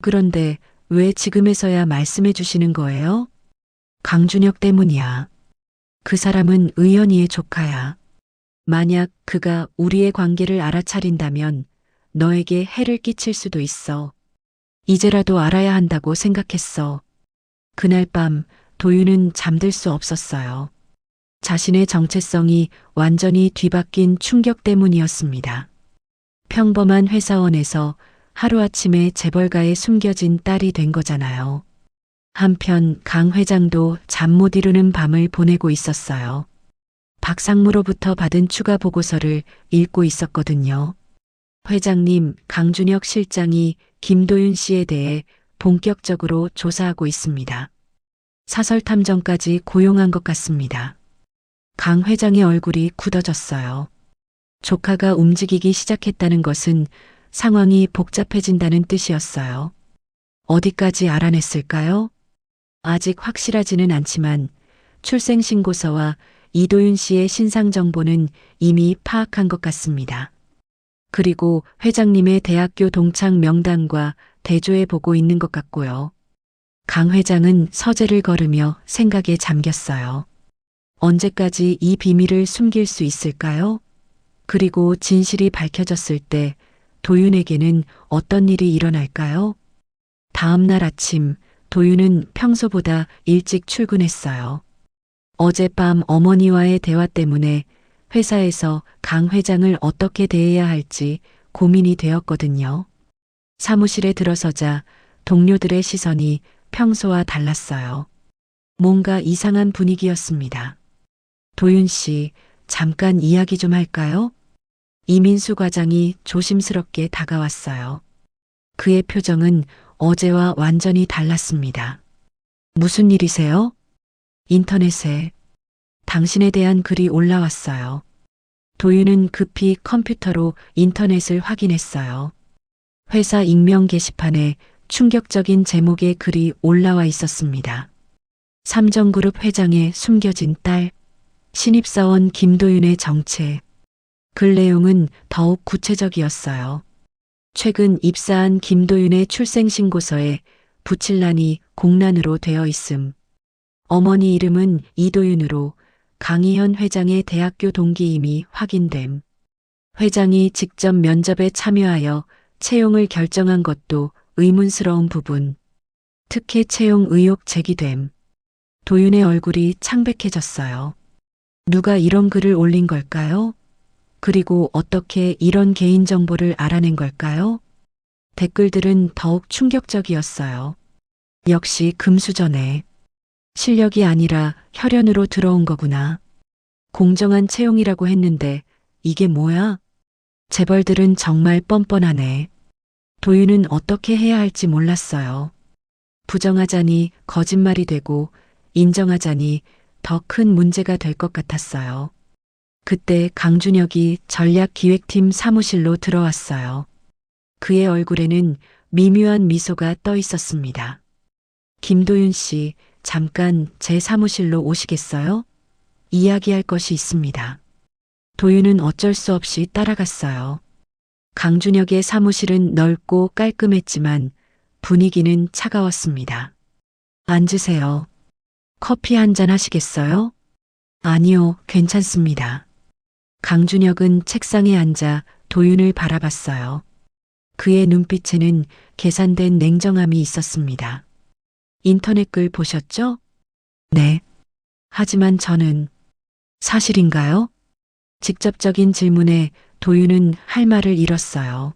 그런데 왜 지금에서야 말씀해 주시는 거예요? 강준혁 때문이야. 그 사람은 의연이의 조카야. 만약 그가 우리의 관계를 알아차린다면 너에게 해를 끼칠 수도 있어. 이제라도 알아야 한다고 생각했어. 그날 밤 도윤은 잠들 수 없었어요. 자신의 정체성이 완전히 뒤바뀐 충격 때문이었습니다. 평범한 회사원에서 하루아침에 재벌가에 숨겨진 딸이 된 거잖아요. 한편 강 회장도 잠 못 이루는 밤을 보내고 있었어요. 박상무로부터 받은 추가 보고서를 읽고 있었거든요. 회장님, 강준혁 실장이 김도윤 씨에 대해 본격적으로 조사하고 있습니다. 사설 탐정까지 고용한 것 같습니다. 강 회장의 얼굴이 굳어졌어요. 조카가 움직이기 시작했다는 것은 상황이 복잡해진다는 뜻이었어요. 어디까지 알아냈을까요? 아직 확실하지는 않지만 출생신고서와 이도윤 씨의 신상 정보는 이미 파악한 것 같습니다. 그리고 회장님의 대학교 동창 명단과 대조해 보고 있는 것 같고요. 강 회장은 서재를 걸으며 생각에 잠겼어요. 언제까지 이 비밀을 숨길 수 있을까요? 그리고 진실이 밝혀졌을 때 도윤에게는 어떤 일이 일어날까요? 다음 날 아침 도윤은 평소보다 일찍 출근했어요. 어젯밤 어머니와의 대화 때문에 회사에서 강 회장을 어떻게 대해야 할지 고민이 되었거든요. 사무실에 들어서자 동료들의 시선이 평소와 달랐어요. 뭔가 이상한 분위기였습니다. 도윤 씨, 잠깐 이야기 좀 할까요? 이민수 과장이 조심스럽게 다가왔어요. 그의 표정은 어제와 완전히 달랐습니다. 무슨 일이세요? 인터넷에 당신에 대한 글이 올라왔어요. 도윤은 급히 컴퓨터로 인터넷을 확인했어요. 회사 익명 게시판에 충격적인 제목의 글이 올라와 있었습니다. 삼정그룹 회장의 숨겨진 딸, 신입사원 김도윤의 정체. 글 내용은 더욱 구체적이었어요. 최근 입사한 김도윤의 출생신고서에 부칠란이 공란으로 되어 있음. 어머니 이름은 이도윤으로 강희현 회장의 대학교 동기임이 확인됨. 회장이 직접 면접에 참여하여 채용을 결정한 것도 의문스러운 부분. 특혜 채용 의혹 제기됨. 도윤의 얼굴이 창백해졌어요. 누가 이런 글을 올린 걸까요? 그리고 어떻게 이런 개인정보를 알아낸 걸까요? 댓글들은 더욱 충격적이었어요. 역시 금수저네. 실력이 아니라 혈연으로 들어온 거구나. 공정한 채용이라고 했는데 이게 뭐야? 재벌들은 정말 뻔뻔하네. 도윤은 어떻게 해야 할지 몰랐어요. 부정하자니 거짓말이 되고 인정하자니 더 큰 문제가 될 것 같았어요. 그때 강준혁이 전략기획팀 사무실로 들어왔어요. 그의 얼굴에는 미묘한 미소가 떠 있었습니다. 김도윤 씨, 잠깐 제 사무실로 오시겠어요? 이야기할 것이 있습니다. 도윤은 어쩔 수 없이 따라갔어요. 강준혁의 사무실은 넓고 깔끔했지만 분위기는 차가웠습니다. 앉으세요. 커피 한 잔 하시겠어요? 아니요, 괜찮습니다. 강준혁은 책상에 앉아 도윤을 바라봤어요. 그의 눈빛에는 계산된 냉정함이 있었습니다. 인터넷 글 보셨죠? 네. 하지만 저는 사실인가요? 직접적인 질문에 도윤은 할 말을 잃었어요.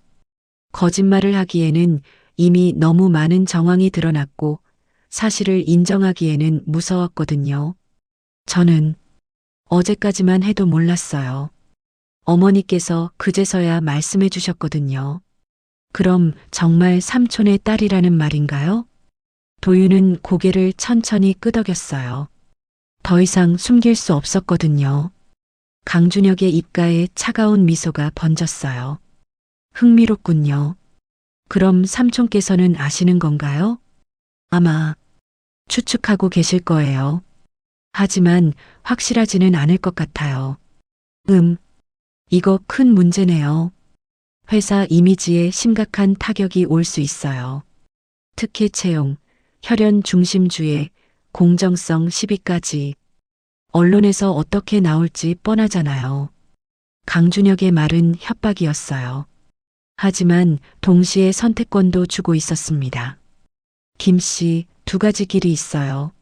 거짓말을 하기에는 이미 너무 많은 정황이 드러났고 사실을 인정하기에는 무서웠거든요. 저는 어제까지만 해도 몰랐어요. 어머니께서 그제서야 말씀해 주셨거든요. 그럼 정말 삼촌의 딸이라는 말인가요? 도윤은 고개를 천천히 끄덕였어요. 더 이상 숨길 수 없었거든요. 강준혁의 입가에 차가운 미소가 번졌어요. 흥미롭군요. 그럼 삼촌께서는 아시는 건가요? 아마 추측하고 계실 거예요. 하지만 확실하지는 않을 것 같아요. 이거 큰 문제네요. 회사 이미지에 심각한 타격이 올 수 있어요. 특히 채용, 혈연 중심주의, 공정성 시비까지. 언론에서 어떻게 나올지 뻔하잖아요. 강준혁의 말은 협박이었어요. 하지만 동시에 선택권도 주고 있었습니다. 김 씨, 두 가지 길이 있어요.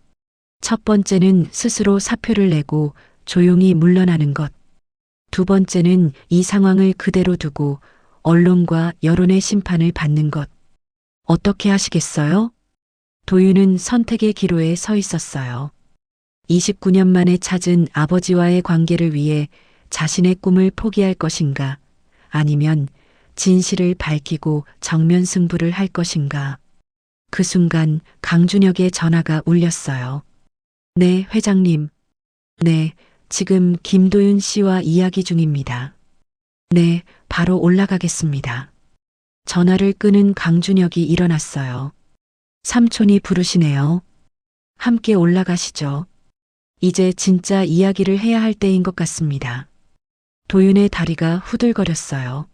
첫 번째는 스스로 사표를 내고 조용히 물러나는 것. 두 번째는 이 상황을 그대로 두고 언론과 여론의 심판을 받는 것. 어떻게 하시겠어요? 도윤은 선택의 기로에 서 있었어요. 29년 만에 찾은 아버지와의 관계를 위해 자신의 꿈을 포기할 것인가, 아니면 진실을 밝히고 정면 승부를 할 것인가. 그 순간 강준혁의 전화가 울렸어요. 네, 회장님. 네, 지금 김도윤 씨와 이야기 중입니다. 네, 바로 올라가겠습니다. 전화를 끄는 강준혁이 일어났어요. 삼촌이 부르시네요. 함께 올라가시죠. 이제 진짜 이야기를 해야 할 때인 것 같습니다. 도윤의 다리가 후들거렸어요.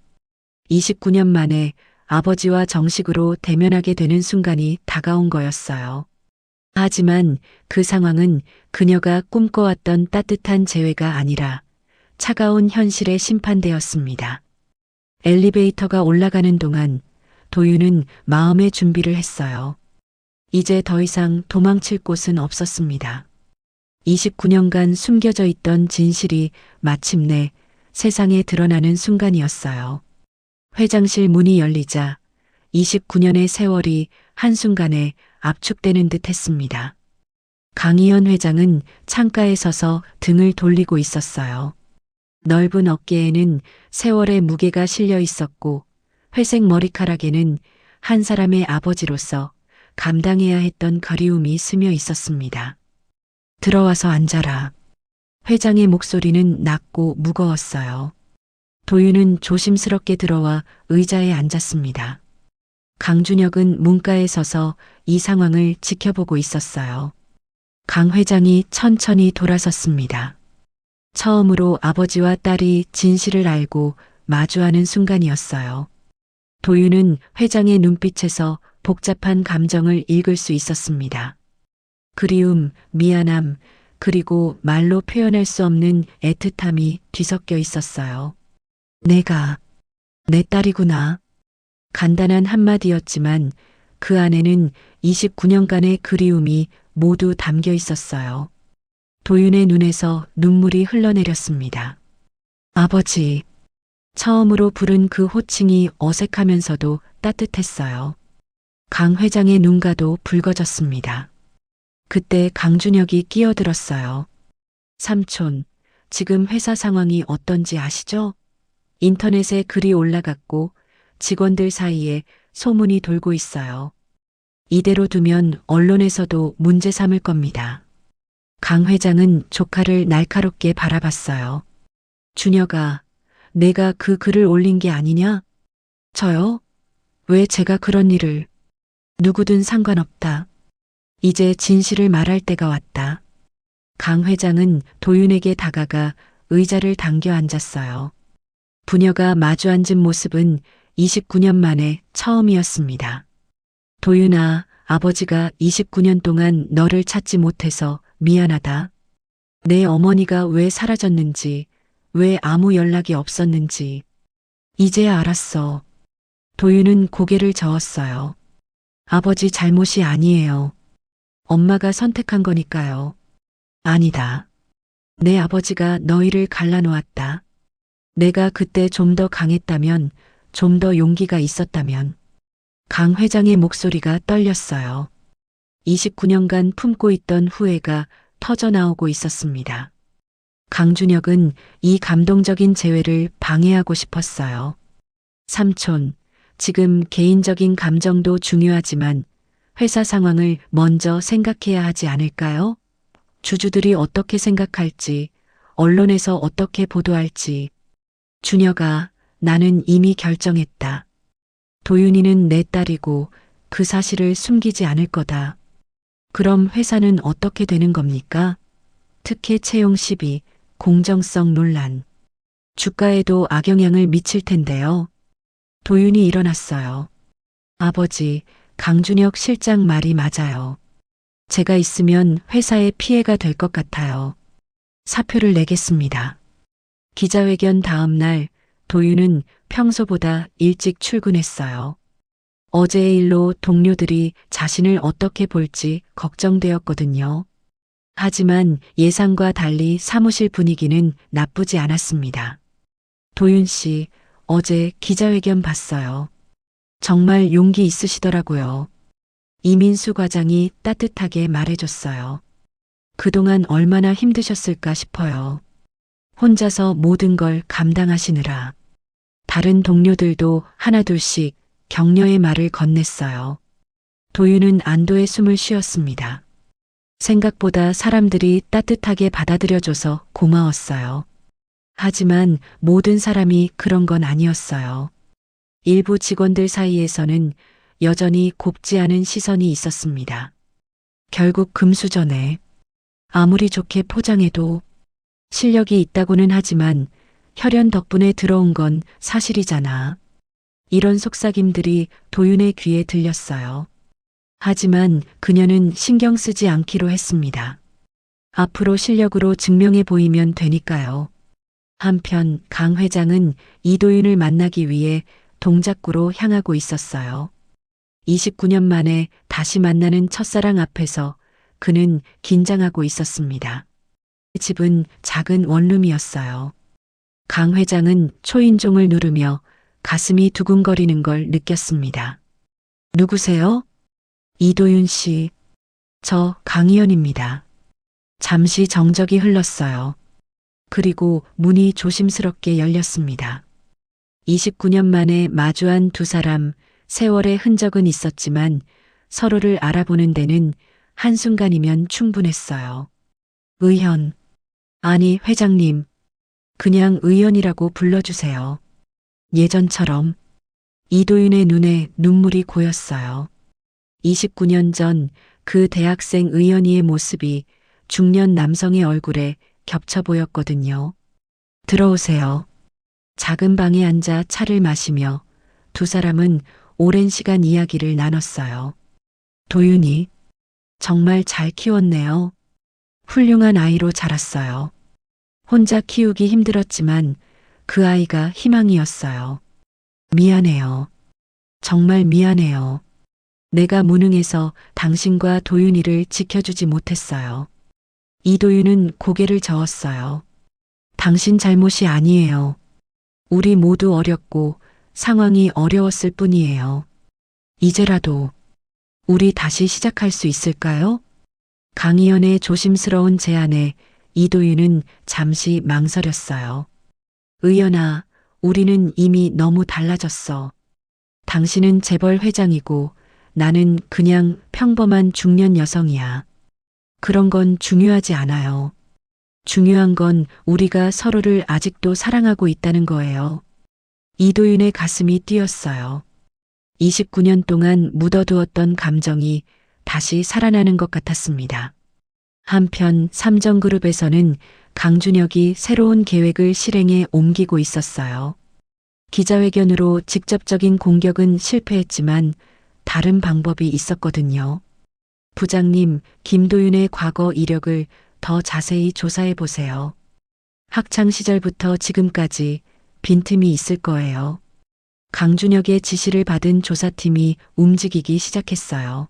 29년 만에 아버지와 정식으로 대면하게 되는 순간이 다가온 거였어요. 하지만 그 상황은 그녀가 꿈꿔왔던 따뜻한 재회가 아니라 차가운 현실의 심판대였습니다. 엘리베이터가 올라가는 동안 도윤은 마음의 준비를 했어요. 이제 더 이상 도망칠 곳은 없었습니다. 29년간 숨겨져 있던 진실이 마침내 세상에 드러나는 순간이었어요. 회장실 문이 열리자 29년의 세월이 한순간에 압축되는 듯 했습니다. 강희연 회장은 창가에 서서 등을 돌리고 있었어요. 넓은 어깨에는 세월의 무게가 실려 있었고 회색 머리카락에는 한 사람의 아버지로서 감당해야 했던 그리움이 스며 있었습니다. 들어와서 앉아라. 회장의 목소리는 낮고 무거웠어요. 도윤은 조심스럽게 들어와 의자에 앉았습니다. 강준혁은 문가에 서서 이 상황을 지켜보고 있었어요. 강 회장이 천천히 돌아섰습니다. 처음으로 아버지와 딸이 진실을 알고 마주하는 순간이었어요. 도윤은 회장의 눈빛에서 복잡한 감정을 읽을 수 있었습니다. 그리움, 미안함, 그리고 말로 표현할 수 없는 애틋함이 뒤섞여 있었어요. 내가 내 딸이구나. 간단한 한마디였지만 그 안에는 29년간의 그리움이 모두 담겨 있었어요. 도윤의 눈에서 눈물이 흘러내렸습니다. 아버지. 처음으로 부른 그 호칭이 어색하면서도 따뜻했어요. 강 회장의 눈가도 붉어졌습니다. 그때 강준혁이 끼어들었어요. 삼촌, 지금 회사 상황이 어떤지 아시죠? 인터넷에 글이 올라갔고 직원들 사이에 소문이 돌고 있어요. 이대로 두면 언론에서도 문제 삼을 겁니다. 강 회장은 조카를 날카롭게 바라봤어요. 준혁아, 내가 그 글을 올린 게 아니냐? 저요? 왜 제가 그런 일을? 누구든 상관없다. 이제 진실을 말할 때가 왔다. 강 회장은 도윤에게 다가가 의자를 당겨 앉았어요. 부녀가 마주 앉은 모습은 29년 만에 처음이었습니다. 도윤아, 아버지가 29년 동안 너를 찾지 못해서 미안하다. 내 어머니가 왜 사라졌는지, 왜 아무 연락이 없었는지. 이제야 알았어. 도윤은 고개를 저었어요. 아버지 잘못이 아니에요. 엄마가 선택한 거니까요. 아니다. 내 아버지가 너희를 갈라놓았다. 내가 그때 좀 더 강했다면, 좀 더 용기가 있었다면. 강 회장의 목소리가 떨렸어요. 29년간 품고 있던 후회가 터져나오고 있었습니다. 강준혁은 이 감동적인 재회를 방해하고 싶었어요. 삼촌, 지금 개인적인 감정도 중요하지만 회사 상황을 먼저 생각해야 하지 않을까요? 주주들이 어떻게 생각할지, 언론에서 어떻게 보도할지. 준혁아, 나는 이미 결정했다. 도윤이는 내 딸이고 그 사실을 숨기지 않을 거다. 그럼 회사는 어떻게 되는 겁니까? 특혜 채용 시비, 공정성 논란. 주가에도 악영향을 미칠 텐데요. 도윤이 일어났어요. 아버지, 강준혁 실장 말이 맞아요. 제가 있으면 회사에 피해가 될 것 같아요. 사표를 내겠습니다. 기자회견 다음 날 도윤은 평소보다 일찍 출근했어요. 어제의 일로 동료들이 자신을 어떻게 볼지 걱정되었거든요. 하지만 예상과 달리 사무실 분위기는 나쁘지 않았습니다. 도윤 씨, 어제 기자회견 봤어요. 정말 용기 있으시더라고요. 이민수 과장이 따뜻하게 말해줬어요. 그동안 얼마나 힘드셨을까 싶어요. 혼자서 모든 걸 감당하시느라. 다른 동료들도 하나둘씩 격려의 말을 건넸어요. 도윤은 안도의 숨을 쉬었습니다. 생각보다 사람들이 따뜻하게 받아들여줘서 고마웠어요. 하지만 모든 사람이 그런 건 아니었어요. 일부 직원들 사이에서는 여전히 곱지 않은 시선이 있었습니다. 결국 금수저네. 아무리 좋게 포장해도 실력이 있다고는 하지만 혈연 덕분에 들어온 건 사실이잖아. 이런 속삭임들이 도윤의 귀에 들렸어요. 하지만 그녀는 신경 쓰지 않기로 했습니다. 앞으로 실력으로 증명해 보이면 되니까요. 한편 강 회장은 이도윤을 만나기 위해 동작구로 향하고 있었어요. 29년 만에 다시 만나는 첫사랑 앞에서 그는 긴장하고 있었습니다. 집은 작은 원룸이었어요. 강 회장은 초인종을 누르며 가슴이 두근거리는 걸 느꼈습니다. 누구세요? 이도윤 씨. 저 강희연입니다. 잠시 정적이 흘렀어요. 그리고 문이 조심스럽게 열렸습니다. 29년 만에 마주한 두 사람, 세월의 흔적은 있었지만 서로를 알아보는 데는 한순간이면 충분했어요. 의현. 아니, 회장님. 그냥 의현이라고 불러주세요. 예전처럼. 이도윤의 눈에 눈물이 고였어요. 29년 전 그 대학생 의현이의 모습이 중년 남성의 얼굴에 겹쳐 보였거든요. 들어오세요. 작은 방에 앉아 차를 마시며 두 사람은 오랜 시간 이야기를 나눴어요. 도윤이 정말 잘 키웠네요. 훌륭한 아이로 자랐어요. 혼자 키우기 힘들었지만 그 아이가 희망이었어요. 미안해요. 정말 미안해요. 내가 무능해서 당신과 도윤이를 지켜주지 못했어요. 이도윤은 고개를 저었어요. 당신 잘못이 아니에요. 우리 모두 어렸고 상황이 어려웠을 뿐이에요. 이제라도 우리 다시 시작할 수 있을까요? 강희연의 조심스러운 제안에 이도윤은 잠시 망설였어요. 의연아, 우리는 이미 너무 달라졌어. 당신은 재벌 회장이고 나는 그냥 평범한 중년 여성이야. 그런 건 중요하지 않아요. 중요한 건 우리가 서로를 아직도 사랑하고 있다는 거예요. 이도윤의 가슴이 뛰었어요. 29년 동안 묻어두었던 감정이 다시 살아나는 것 같았습니다. 한편 삼정그룹에서는 강준혁이 새로운 계획을 실행에 옮기고 있었어요. 기자회견으로 직접적인 공격은 실패했지만 다른 방법이 있었거든요. 부장님, 김도윤의 과거 이력을 더 자세히 조사해 보세요. 학창 시절부터 지금까지 빈틈이 있을 거예요. 강준혁의 지시를 받은 조사팀이 움직이기 시작했어요.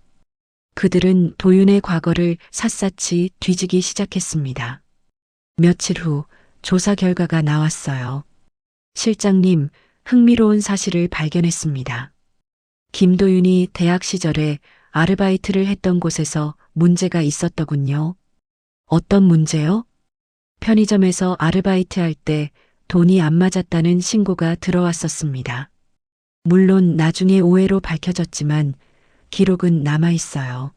그들은 도윤의 과거를 샅샅이 뒤지기 시작했습니다. 며칠 후 조사 결과가 나왔어요. 실장님, 흥미로운 사실을 발견했습니다. 김도윤이 대학 시절에 아르바이트를 했던 곳에서 문제가 있었더군요. 어떤 문제요? 편의점에서 아르바이트 할 때 돈이 안 맞았다는 신고가 들어왔었습니다. 물론 나중에 오해로 밝혀졌지만 기록은 남아 있어요.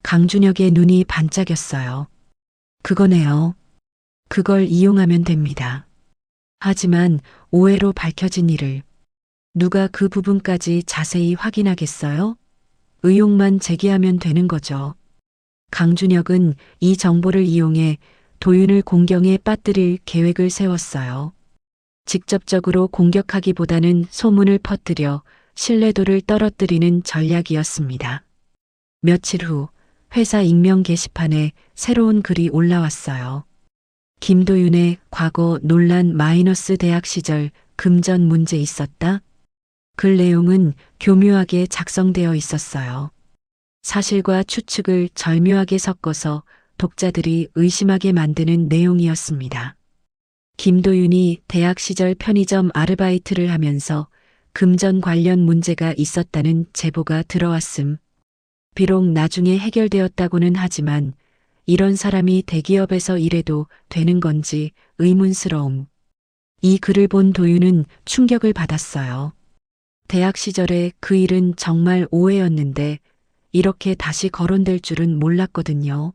강준혁의 눈이 반짝였어요. 그거네요. 그걸 이용하면 됩니다. 하지만 오해로 밝혀진 일을 누가 그 부분까지 자세히 확인하겠어요? 의혹만 제기하면 되는 거죠. 강준혁은 이 정보를 이용해 도윤을 공경에 빠뜨릴 계획을 세웠어요. 직접적으로 공격하기보다는 소문을 퍼뜨려 신뢰도를 떨어뜨리는 전략이었습니다. 며칠 후 회사 익명 게시판에 새로운 글이 올라왔어요. 김도윤의 과거 논란 마이너스 대학 시절 금전 문제 있었다? 글 내용은 교묘하게 작성되어 있었어요. 사실과 추측을 절묘하게 섞어서 독자들이 의심하게 만드는 내용이었습니다. 김도윤이 대학 시절 편의점 아르바이트를 하면서 금전 관련 문제가 있었다는 제보가 들어왔음. 비록 나중에 해결되었다고는 하지만 이런 사람이 대기업에서 일해도 되는 건지 의문스러움. 이 글을 본 도윤은 충격을 받았어요. 대학 시절에 그 일은 정말 오해였는데 이렇게 다시 거론될 줄은 몰랐거든요.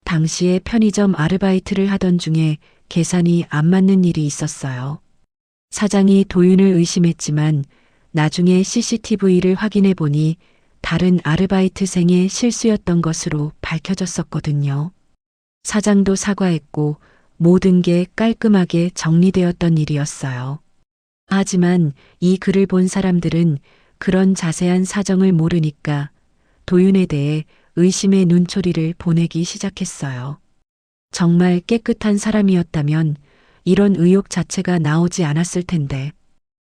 당시에 편의점 아르바이트를 하던 중에 계산이 안 맞는 일이 있었어요. 사장이 도윤을 의심했지만 나중에 CCTV를 확인해 보니 다른 아르바이트생의 실수였던 것으로 밝혀졌었거든요. 사장도 사과했고 모든 게 깔끔하게 정리되었던 일이었어요. 하지만 이 글을 본 사람들은 그런 자세한 사정을 모르니까 도윤에 대해 의심의 눈초리를 보내기 시작했어요. 정말 깨끗한 사람이었다면 이런 의혹 자체가 나오지 않았을 텐데.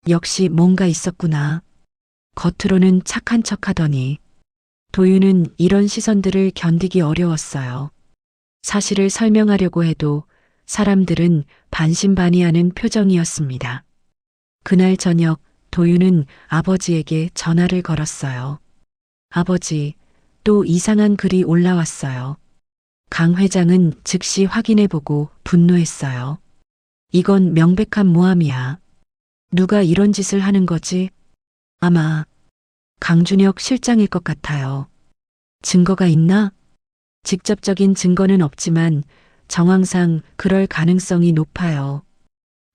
역시 뭔가 있었구나. 겉으로는 착한 척 하더니 도윤은 이런 시선들을 견디기 어려웠어요. 사실을 설명하려고 해도 사람들은 반신반의하는 표정이었습니다. 그날 저녁 도윤은 아버지에게 전화를 걸었어요. 아버지, 또 이상한 글이 올라왔어요. 강 회장은 즉시 확인해보고 분노했어요. 이건 명백한 모함이야. 누가 이런 짓을 하는 거지? 아마 강준혁 실장일 것 같아요. 증거가 있나? 직접적인 증거는 없지만 정황상 그럴 가능성이 높아요.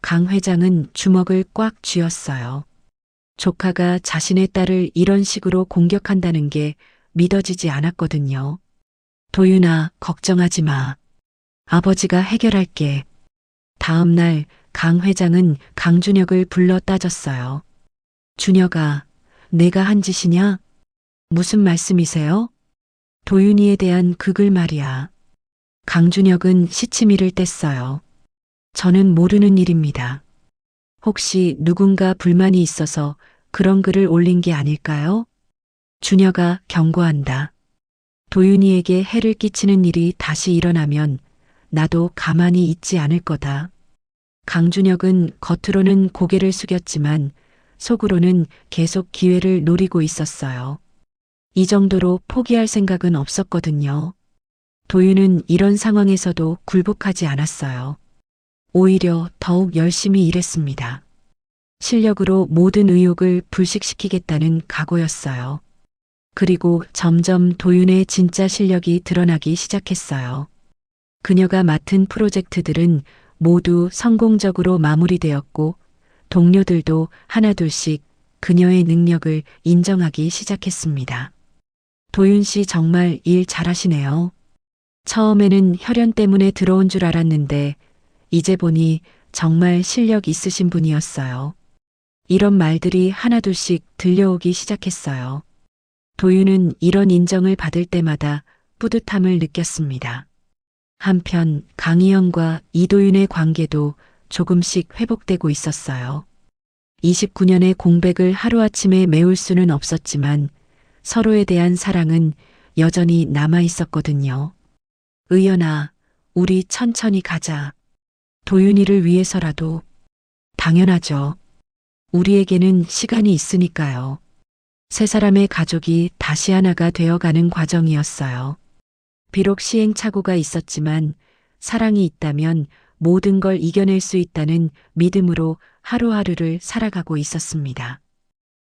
강 회장은 주먹을 꽉 쥐었어요. 조카가 자신의 딸을 이런 식으로 공격한다는 게 믿어지지 않았거든요. 도윤아, 걱정하지 마. 아버지가 해결할게. 다음 날 강 회장은 강준혁을 불러 따졌어요. 준혁아, 내가 한 짓이냐? 무슨 말씀이세요? 도윤이에 대한 그 글 말이야. 강준혁은 시치미를 뗐어요. 저는 모르는 일입니다. 혹시 누군가 불만이 있어서 그런 글을 올린 게 아닐까요? 준혁아, 경고한다. 도윤이에게 해를 끼치는 일이 다시 일어나면 나도 가만히 있지 않을 거다. 강준혁은 겉으로는 고개를 숙였지만 속으로는 계속 기회를 노리고 있었어요. 이 정도로 포기할 생각은 없었거든요. 도윤은 이런 상황에서도 굴복하지 않았어요. 오히려 더욱 열심히 일했습니다. 실력으로 모든 의혹을 불식시키겠다는 각오였어요. 그리고 점점 도윤의 진짜 실력이 드러나기 시작했어요. 그녀가 맡은 프로젝트들은 모두 성공적으로 마무리되었고 동료들도 하나둘씩 그녀의 능력을 인정하기 시작했습니다. 도윤 씨 정말 일 잘하시네요. 처음에는 혈연 때문에 들어온 줄 알았는데 이제 보니 정말 실력 있으신 분이었어요. 이런 말들이 하나둘씩 들려오기 시작했어요. 도윤은 이런 인정을 받을 때마다 뿌듯함을 느꼈습니다. 한편 강희영과 이도윤의 관계도 조금씩 회복되고 있었어요. 29년의 공백을 하루아침에 메울 수는 없었지만 서로에 대한 사랑은 여전히 남아 있었거든요. 의연아, 우리 천천히 가자. 도윤이를 위해서라도. 당연하죠. 우리에게는 시간이 있으니까요. 세 사람의 가족이 다시 하나가 되어가는 과정이었어요. 비록 시행착오가 있었지만 사랑이 있다면 모든 걸 이겨낼 수 있다는 믿음으로 하루하루를 살아가고 있었습니다.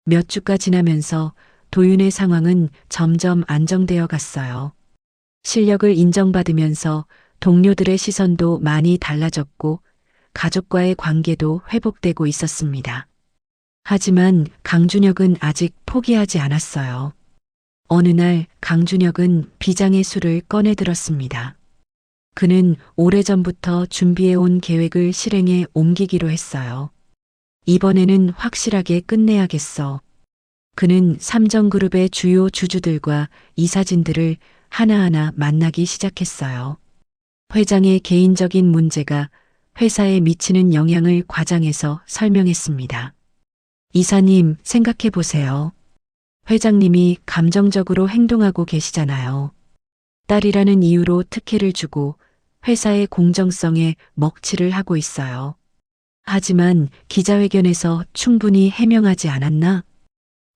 몇 주가 지나면서 도윤의 상황은 점점 안정되어 갔어요. 실력을 인정받으면서 동료들의 시선도 많이 달라졌고 가족과의 관계도 회복되고 있었습니다. 하지만 강준혁은 아직 포기하지 않았어요. 어느 날 강준혁은 비장의 술을 꺼내 들었습니다. 그는 오래전부터 준비해온 계획을 실행에 옮기기로 했어요. 이번에는 확실하게 끝내야겠어. 그는 삼정그룹의 주요 주주들과 이사진들을 하나하나 만나기 시작했어요. 회장의 개인적인 문제가 회사에 미치는 영향을 과장해서 설명했습니다. 이사님, 생각해 보세요. 회장님이 감정적으로 행동하고 계시잖아요. 딸이라는 이유로 특혜를 주고 회사의 공정성에 먹칠을 하고 있어요. 하지만 기자회견에서 충분히 해명하지 않았나?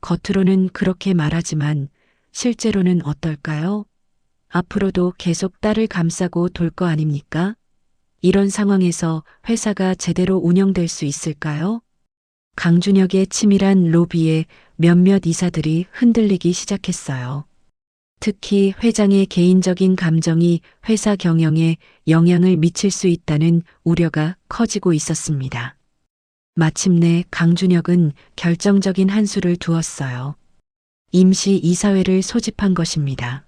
겉으로는 그렇게 말하지만 실제로는 어떨까요? 앞으로도 계속 딸을 감싸고 돌 거 아닙니까? 이런 상황에서 회사가 제대로 운영될 수 있을까요? 강준혁의 치밀한 로비에 몇몇 이사들이 흔들리기 시작했어요. 특히 회장의 개인적인 감정이 회사 경영에 영향을 미칠 수 있다는 우려가 커지고 있었습니다. 마침내 강준혁은 결정적인 한 수를 두었어요. 임시 이사회를 소집한 것입니다.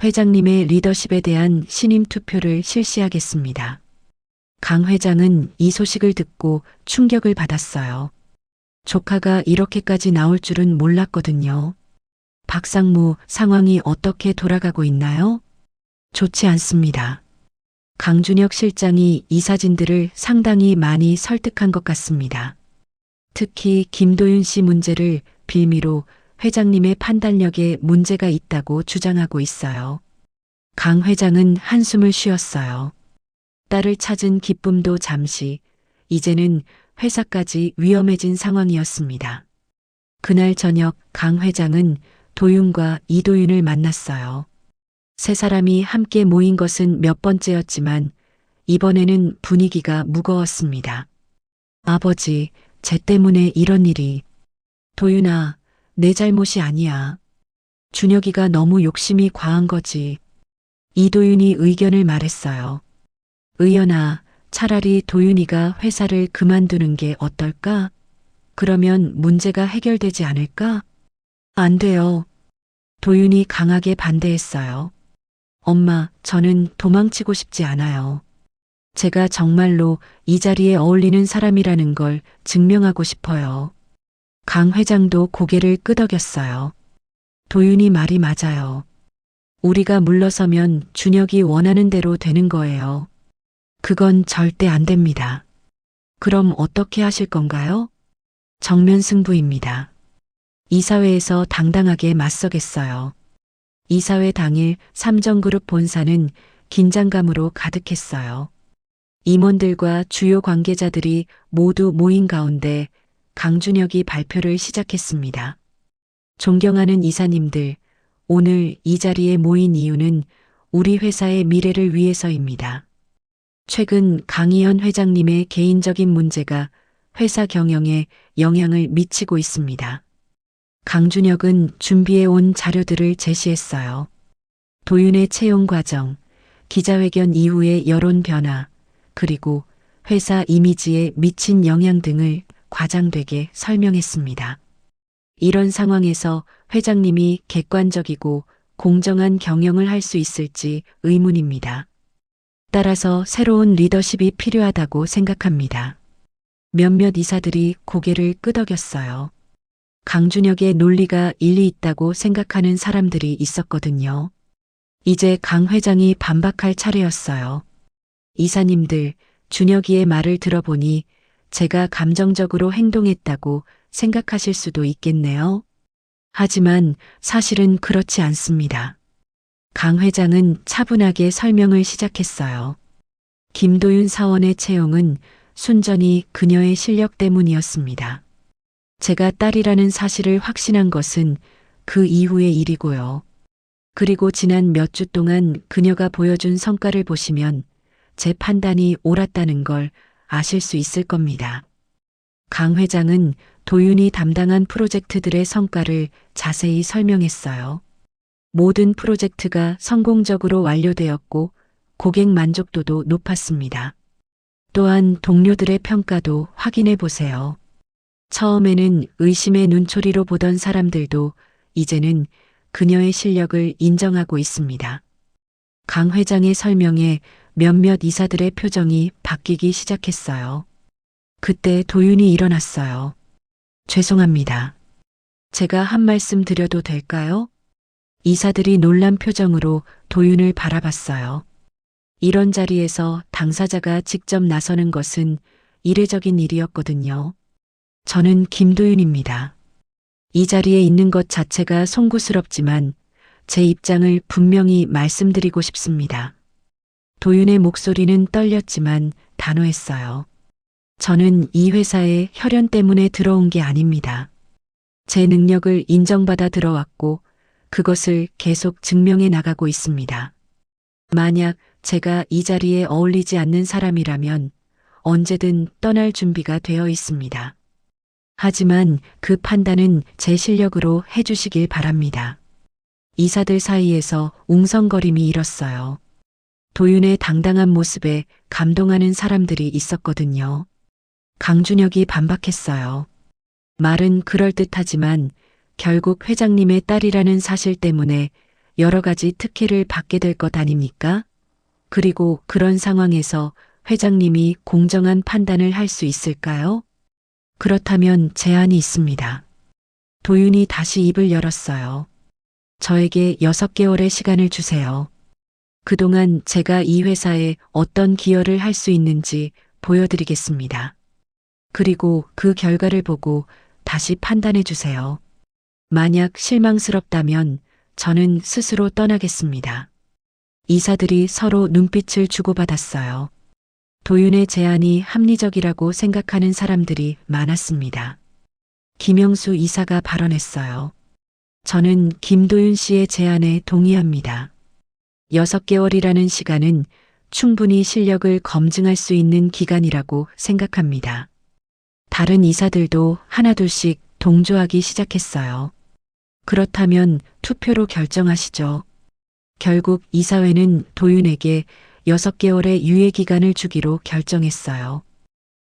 회장님의 리더십에 대한 신임 투표를 실시하겠습니다. 강 회장은 이 소식을 듣고 충격을 받았어요. 조카가 이렇게까지 나올 줄은 몰랐거든요. 박상무, 상황이 어떻게 돌아가고 있나요? 좋지 않습니다. 강준혁 실장이 이사진들을 상당히 많이 설득한 것 같습니다. 특히 김도윤 씨 문제를 빌미로 회장님의 판단력에 문제가 있다고 주장하고 있어요. 강 회장은 한숨을 쉬었어요. 딸을 찾은 기쁨도 잠시, 이제는 회사까지 위험해진 상황이었습니다. 그날 저녁 강 회장은 도윤과 이도윤을 만났어요. 세 사람이 함께 모인 것은 몇 번째였지만 이번에는 분위기가 무거웠습니다. 아버지, 쟤 때문에 이런 일이. 도윤아, 내 잘못이 아니야. 준혁이가 너무 욕심이 과한 거지. 이도윤이 의견을 말했어요. 의연아, 차라리 도윤이가 회사를 그만두는 게 어떨까? 그러면 문제가 해결되지 않을까? 안 돼요. 도윤이 강하게 반대했어요. 엄마, 저는 도망치고 싶지 않아요. 제가 정말로 이 자리에 어울리는 사람이라는 걸 증명하고 싶어요. 강 회장도 고개를 끄덕였어요. 도윤이 말이 맞아요. 우리가 물러서면 준혁이 원하는 대로 되는 거예요. 그건 절대 안 됩니다. 그럼 어떻게 하실 건가요? 정면 승부입니다. 이사회에서 당당하게 맞서겠어요. 이사회 당일 삼정그룹 본사는 긴장감으로 가득했어요. 임원들과 주요 관계자들이 모두 모인 가운데 강준혁이 발표를 시작했습니다. 존경하는 이사님들, 오늘 이 자리에 모인 이유는 우리 회사의 미래를 위해서입니다. 최근 강희연 회장님의 개인적인 문제가 회사 경영에 영향을 미치고 있습니다. 강준혁은 준비해온 자료들을 제시했어요. 도윤의 채용 과정, 기자회견 이후의 여론 변화, 그리고 회사 이미지에 미친 영향 등을 과장되게 설명했습니다. 이런 상황에서 회장님이 객관적이고 공정한 경영을 할 수 있을지 의문입니다. 따라서 새로운 리더십이 필요하다고 생각합니다. 몇몇 이사들이 고개를 끄덕였어요. 강준혁의 논리가 일리 있다고 생각하는 사람들이 있었거든요. 이제 강 회장이 반박할 차례였어요. 이사님들, 준혁이의 말을 들어보니 제가 감정적으로 행동했다고 생각하실 수도 있겠네요. 하지만 사실은 그렇지 않습니다. 강 회장은 차분하게 설명을 시작했어요. 김도윤 사원의 채용은 순전히 그녀의 실력 때문이었습니다. 제가 딸이라는 사실을 확신한 것은 그 이후의 일이고요. 그리고 지난 몇 주 동안 그녀가 보여준 성과를 보시면 제 판단이 옳았다는 걸 아실 수 있을 겁니다. 강 회장은 도윤이 담당한 프로젝트들의 성과를 자세히 설명했어요. 모든 프로젝트가 성공적으로 완료되었고 고객 만족도도 높았습니다. 또한 동료들의 평가도 확인해 보세요. 처음에는 의심의 눈초리로 보던 사람들도 이제는 그녀의 실력을 인정하고 있습니다. 강 회장의 설명에 몇몇 이사들의 표정이 바뀌기 시작했어요. 그때 도윤이 일어났어요. 죄송합니다. 제가 한 말씀 드려도 될까요? 이사들이 놀란 표정으로 도윤을 바라봤어요. 이런 자리에서 당사자가 직접 나서는 것은 이례적인 일이었거든요. 저는 김도윤입니다. 이 자리에 있는 것 자체가 송구스럽지만 제 입장을 분명히 말씀드리고 싶습니다. 도윤의 목소리는 떨렸지만 단호했어요. 저는 이 회사에 혈연 때문에 들어온 게 아닙니다. 제 능력을 인정받아 들어왔고 그것을 계속 증명해 나가고 있습니다. 만약 제가 이 자리에 어울리지 않는 사람이라면 언제든 떠날 준비가 되어 있습니다. 하지만 그 판단은 제 실력으로 해주시길 바랍니다. 이사들 사이에서 웅성거림이 일었어요. 도윤의 당당한 모습에 감동하는 사람들이 있었거든요. 강준혁이 반박했어요. 말은 그럴듯하지만 결국 회장님의 딸이라는 사실 때문에 여러 가지 특혜를 받게 될 것 아닙니까? 그리고 그런 상황에서 회장님이 공정한 판단을 할 수 있을까요? 그렇다면 제안이 있습니다. 도윤이 다시 입을 열었어요. 저에게 6개월의 시간을 주세요. 그동안 제가 이 회사에 어떤 기여를 할 수 있는지 보여드리겠습니다. 그리고 그 결과를 보고 다시 판단해 주세요. 만약 실망스럽다면 저는 스스로 떠나겠습니다. 이사들이 서로 눈빛을 주고받았어요. 도윤의 제안이 합리적이라고 생각하는 사람들이 많았습니다. 김영수 이사가 발언했어요. 저는 김도윤 씨의 제안에 동의합니다. 6개월이라는 시간은 충분히 실력을 검증할 수 있는 기간이라고 생각합니다. 다른 이사들도 하나둘씩 동조하기 시작했어요. 그렇다면 투표로 결정하시죠. 결국 이사회는 도윤에게 6개월의 유예 기간을 주기로 결정했어요.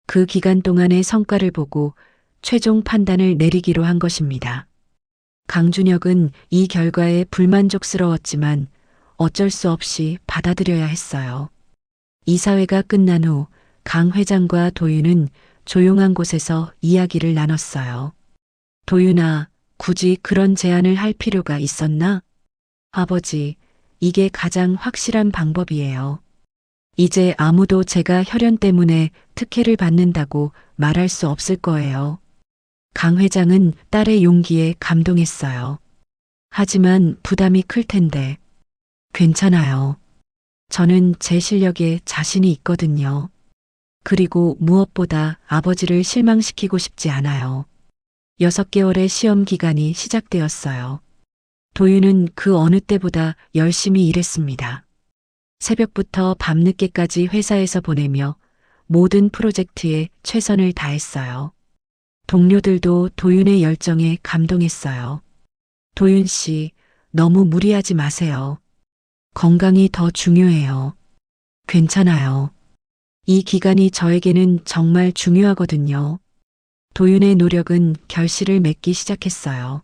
그 기간 동안의 성과를 보고 최종 판단을 내리기로 한 것입니다. 강준혁은 이 결과에 불만족스러웠지만 어쩔 수 없이 받아들여야 했어요. 이사회가 끝난 후 강 회장과 도윤은 조용한 곳에서 이야기를 나눴어요. 도윤아, 굳이 그런 제안을 할 필요가 있었나? 아버지, 이게 가장 확실한 방법이에요. 이제 아무도 제가 혈연 때문에 특혜를 받는다고 말할 수 없을 거예요. 강 회장은 딸의 용기에 감동했어요. 하지만 부담이 클 텐데. 괜찮아요. 저는 제 실력에 자신이 있거든요. 그리고 무엇보다 아버지를 실망시키고 싶지 않아요. 6개월의 시험 기간이 시작되었어요. 도윤은 그 어느 때보다 열심히 일했습니다. 새벽부터 밤늦게까지 회사에서 보내며 모든 프로젝트에 최선을 다했어요. 동료들도 도윤의 열정에 감동했어요. 도윤 씨, 너무 무리하지 마세요. 건강이 더 중요해요. 괜찮아요. 이 기간이 저에게는 정말 중요하거든요. 도윤의 노력은 결실을 맺기 시작했어요.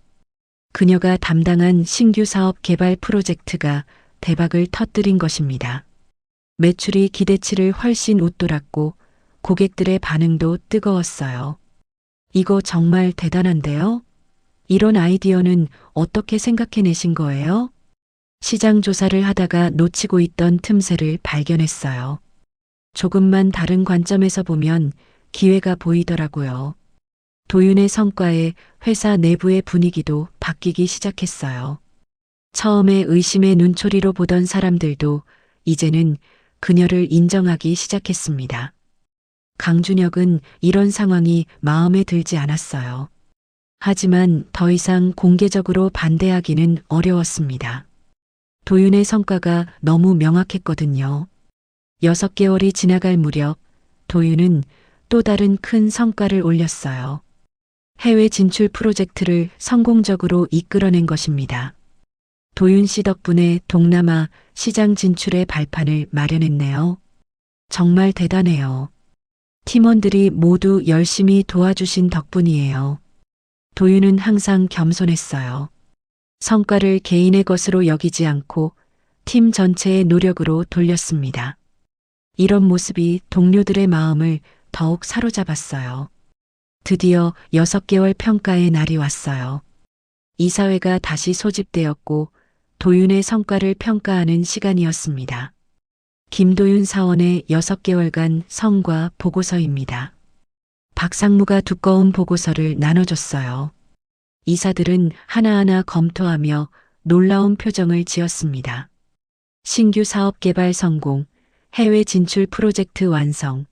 그녀가 담당한 신규 사업 개발 프로젝트가 대박을 터뜨린 것입니다. 매출이 기대치를 훨씬 웃돌았고 고객들의 반응도 뜨거웠어요. 이거 정말 대단한데요? 이런 아이디어는 어떻게 생각해내신 거예요? 시장 조사를 하다가 놓치고 있던 틈새를 발견했어요. 조금만 다른 관점에서 보면 기회가 보이더라고요. 도윤의 성과에 회사 내부의 분위기도 바뀌기 시작했어요. 처음에 의심의 눈초리로 보던 사람들도 이제는 그녀를 인정하기 시작했습니다. 강준혁은 이런 상황이 마음에 들지 않았어요. 하지만 더 이상 공개적으로 반대하기는 어려웠습니다. 도윤의 성과가 너무 명확했거든요. 6개월이 지나갈 무렵 도윤은 또 다른 큰 성과를 올렸어요. 해외 진출 프로젝트를 성공적으로 이끌어낸 것입니다. 도윤 씨 덕분에 동남아 시장 진출의 발판을 마련했네요. 정말 대단해요. 팀원들이 모두 열심히 도와주신 덕분이에요. 도윤은 항상 겸손했어요. 성과를 개인의 것으로 여기지 않고 팀 전체의 노력으로 돌렸습니다. 이런 모습이 동료들의 마음을 더욱 사로잡았어요. 드디어 6개월 평가의 날이 왔어요. 이사회가 다시 소집되었고 도윤의 성과를 평가하는 시간이었습니다. 김도윤 사원의 6개월간 성과 보고서입니다. 박상무가 두꺼운 보고서를 나눠줬어요. 이사들은 하나하나 검토하며 놀라운 표정을 지었습니다. 신규 사업 개발 성공, 해외 진출 프로젝트 완성,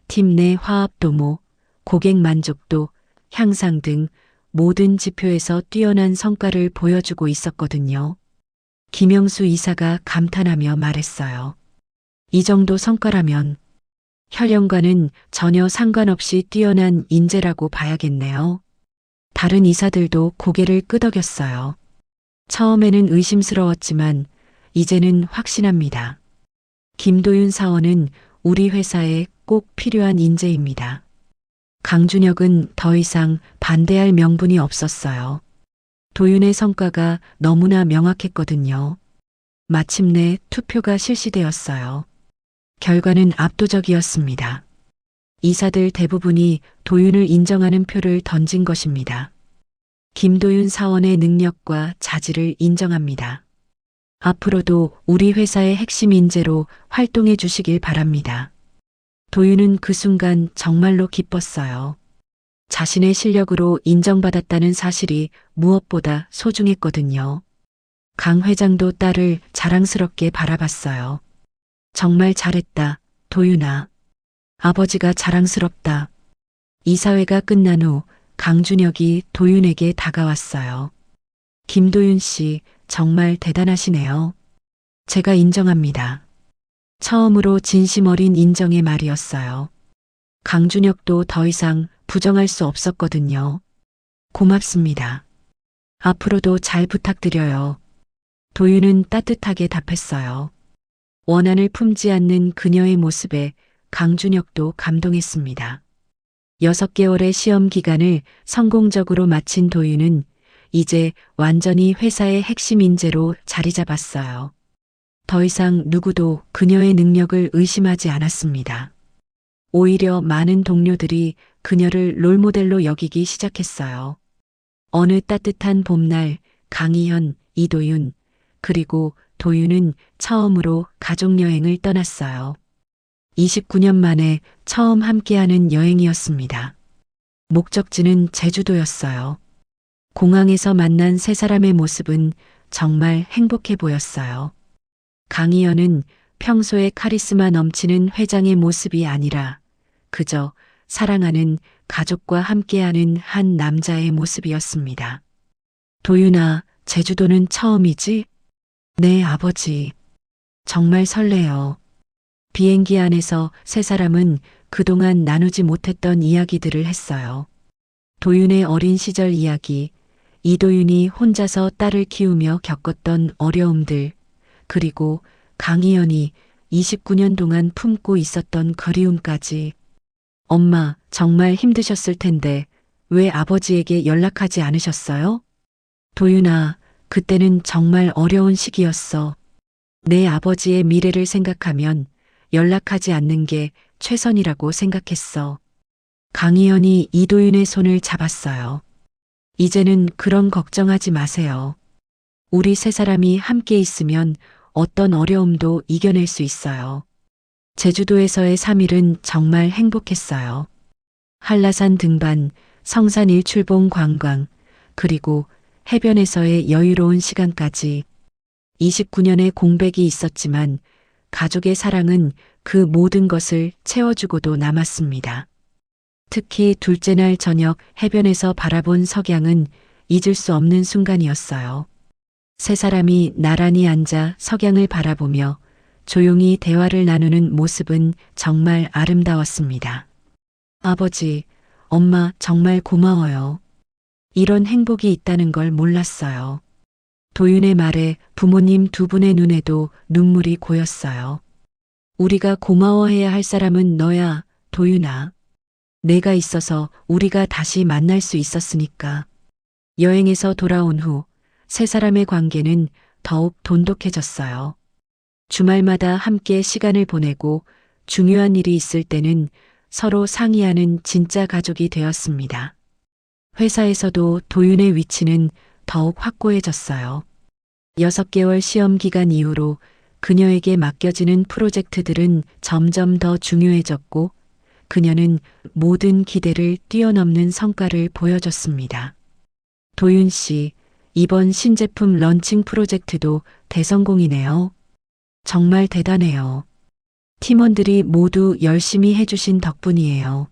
팀 내 화합 도모, 고객 만족도, 향상 등 모든 지표에서 뛰어난 성과를 보여주고 있었거든요. 김영수 이사가 감탄하며 말했어요. 이 정도 성과라면 혈연과는 전혀 상관없이 뛰어난 인재라고 봐야겠네요. 다른 이사들도 고개를 끄덕였어요. 처음에는 의심스러웠지만 이제는 확신합니다. 김도윤 사원은 우리 회사에 꼭 필요한 인재입니다. 강준혁은 더 이상 반대할 명분이 없었어요. 도윤의 성과가 너무나 명확했거든요. 마침내 투표가 실시되었어요. 결과는 압도적이었습니다. 이사들 대부분이 도윤을 인정하는 표를 던진 것입니다. 김도윤 사원의 능력과 자질을 인정합니다. 앞으로도 우리 회사의 핵심 인재로 활동해 주시길 바랍니다. 도윤은 그 순간 정말로 기뻤어요. 자신의 실력으로 인정받았다는 사실이 무엇보다 소중했거든요. 강 회장도 딸을 자랑스럽게 바라봤어요. 정말 잘했다, 도윤아. 아버지가 자랑스럽다. 이사회가 끝난 후 강준혁이 도윤에게 다가왔어요. 김도윤 씨, 정말 대단하시네요. 제가 인정합니다. 처음으로 진심 어린 인정의 말이었어요. 강준혁도 더 이상 부정할 수 없었거든요. 고맙습니다. 앞으로도 잘 부탁드려요. 도윤은 따뜻하게 답했어요. 원한을 품지 않는 그녀의 모습에 강준혁도 감동했습니다. 6개월의 시험 기간을 성공적으로 마친 도윤은 이제 완전히 회사의 핵심 인재로 자리 잡았어요. 더 이상 누구도 그녀의 능력을 의심하지 않았습니다. 오히려 많은 동료들이 그녀를 롤모델로 여기기 시작했어요. 어느 따뜻한 봄날 강희현, 이도윤, 그리고 도윤은 처음으로 가족여행을 떠났어요. 29년 만에 처음 함께하는 여행이었습니다. 목적지는 제주도였어요. 공항에서 만난 세 사람의 모습은 정말 행복해 보였어요. 강희연은 평소에 카리스마 넘치는 회장의 모습이 아니라 그저 사랑하는 가족과 함께하는 한 남자의 모습이었습니다. 도윤아, 제주도는 처음이지? 네, 아버지. 정말 설레요. 비행기 안에서 세 사람은 그동안 나누지 못했던 이야기들을 했어요. 도윤의 어린 시절 이야기, 이도윤이 혼자서 딸을 키우며 겪었던 어려움들, 그리고 강희연이 29년 동안 품고 있었던 그리움까지. 엄마, 정말 힘드셨을 텐데 왜 아버지에게 연락하지 않으셨어요? 도윤아, 그때는 정말 어려운 시기였어. 내 아버지의 미래를 생각하면 연락하지 않는 게 최선이라고 생각했어. 강희연이 이도윤의 손을 잡았어요. 이제는 그런 걱정하지 마세요. 우리 세 사람이 함께 있으면 어떤 어려움도 이겨낼 수 있어요. 제주도에서의 3일은 정말 행복했어요. 한라산 등반, 성산 일출봉 관광, 그리고 해변에서의 여유로운 시간까지. 29년의 공백이 있었지만 가족의 사랑은 그 모든 것을 채워주고도 남았습니다. 특히 둘째 날 저녁 해변에서 바라본 석양은 잊을 수 없는 순간이었어요. 세 사람이 나란히 앉아 석양을 바라보며 조용히 대화를 나누는 모습은 정말 아름다웠습니다. 아버지, 엄마 정말 고마워요. 이런 행복이 있다는 걸 몰랐어요. 도윤의 말에 부모님 두 분의 눈에도 눈물이 고였어요. 우리가 고마워해야 할 사람은 너야, 도윤아. 내가 있어서 우리가 다시 만날 수 있었으니까. 여행에서 돌아온 후 세 사람의 관계는 더욱 돈독해졌어요. 주말마다 함께 시간을 보내고 중요한 일이 있을 때는 서로 상의하는 진짜 가족이 되었습니다. 회사에서도 도윤의 위치는 더욱 확고해졌어요. 6개월 시험 기간 이후로 그녀에게 맡겨지는 프로젝트들은 점점 더 중요해졌고 그녀는 모든 기대를 뛰어넘는 성과를 보여줬습니다. 도윤 씨, 이번 신제품 런칭 프로젝트도 대성공이네요. 정말 대단해요. 팀원들이 모두 열심히 해주신 덕분이에요.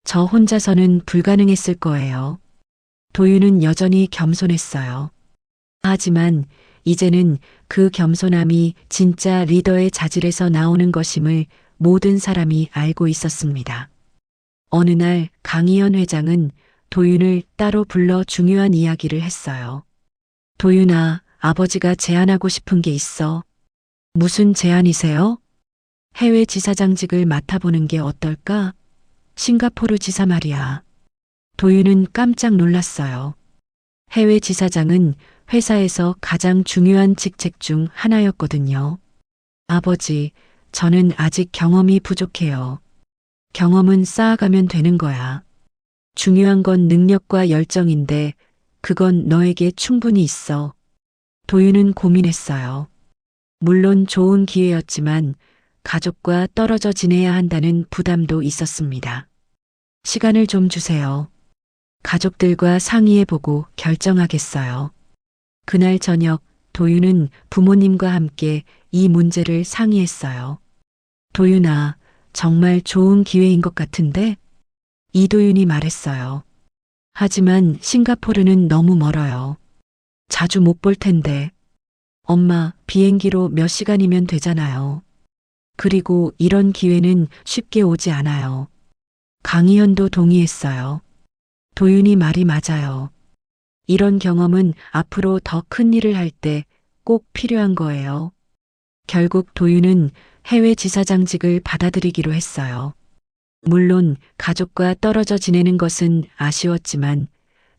저 혼자서는 불가능했을 거예요. 도윤은 여전히 겸손했어요. 하지만 이제는 그 겸손함이 진짜 리더의 자질에서 나오는 것임을 모든 사람이 알고 있었습니다. 어느 날 강희연 회장은 도윤을 따로 불러 중요한 이야기를 했어요. 도윤아, 아버지가 제안하고 싶은 게 있어. 무슨 제안이세요? 해외 지사장직을 맡아보는 게 어떨까? 싱가포르 지사 말이야. 도윤은 깜짝 놀랐어요. 해외 지사장은 회사에서 가장 중요한 직책 중 하나였거든요. 아버지, 저는 아직 경험이 부족해요. 경험은 쌓아가면 되는 거야. 중요한 건 능력과 열정인데 그건 너에게 충분히 있어. 도윤은 고민했어요. 물론 좋은 기회였지만 가족과 떨어져 지내야 한다는 부담도 있었습니다. 시간을 좀 주세요. 가족들과 상의해보고 결정하겠어요. 그날 저녁 도윤은 부모님과 함께 이 문제를 상의했어요. 도윤아, 정말 좋은 기회인 것 같은데? 이도윤이 말했어요. 하지만 싱가포르는 너무 멀어요. 자주 못 볼 텐데. 엄마, 비행기로 몇 시간이면 되잖아요. 그리고 이런 기회는 쉽게 오지 않아요. 강희연도 동의했어요. 도윤이 말이 맞아요. 이런 경험은 앞으로 더 큰 일을 할 때 꼭 필요한 거예요. 결국 도윤은 해외 지사장직을 받아들이기로 했어요. 물론 가족과 떨어져 지내는 것은 아쉬웠지만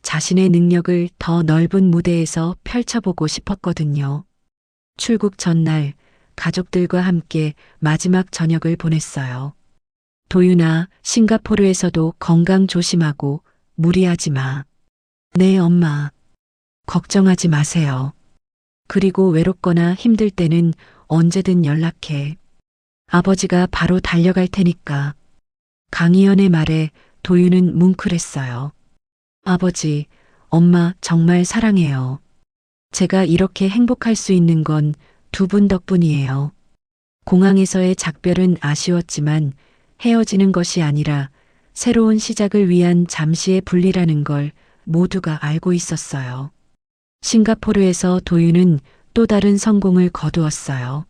자신의 능력을 더 넓은 무대에서 펼쳐보고 싶었거든요. 출국 전날 가족들과 함께 마지막 저녁을 보냈어요. 도윤아, 싱가포르에서도 건강 조심하고 무리하지 마. 네, 엄마. 걱정하지 마세요. 그리고 외롭거나 힘들 때는 언제든 연락해. 아버지가 바로 달려갈 테니까. 강희연의 말에 도윤은 뭉클했어요. 아버지, 엄마 정말 사랑해요. 제가 이렇게 행복할 수 있는 건 두 분 덕분이에요. 공항에서의 작별은 아쉬웠지만 헤어지는 것이 아니라 새로운 시작을 위한 잠시의 분리라는 걸 모두가 알고 있었어요. 싱가포르에서 도윤은 또 다른 성공을 거두었어요.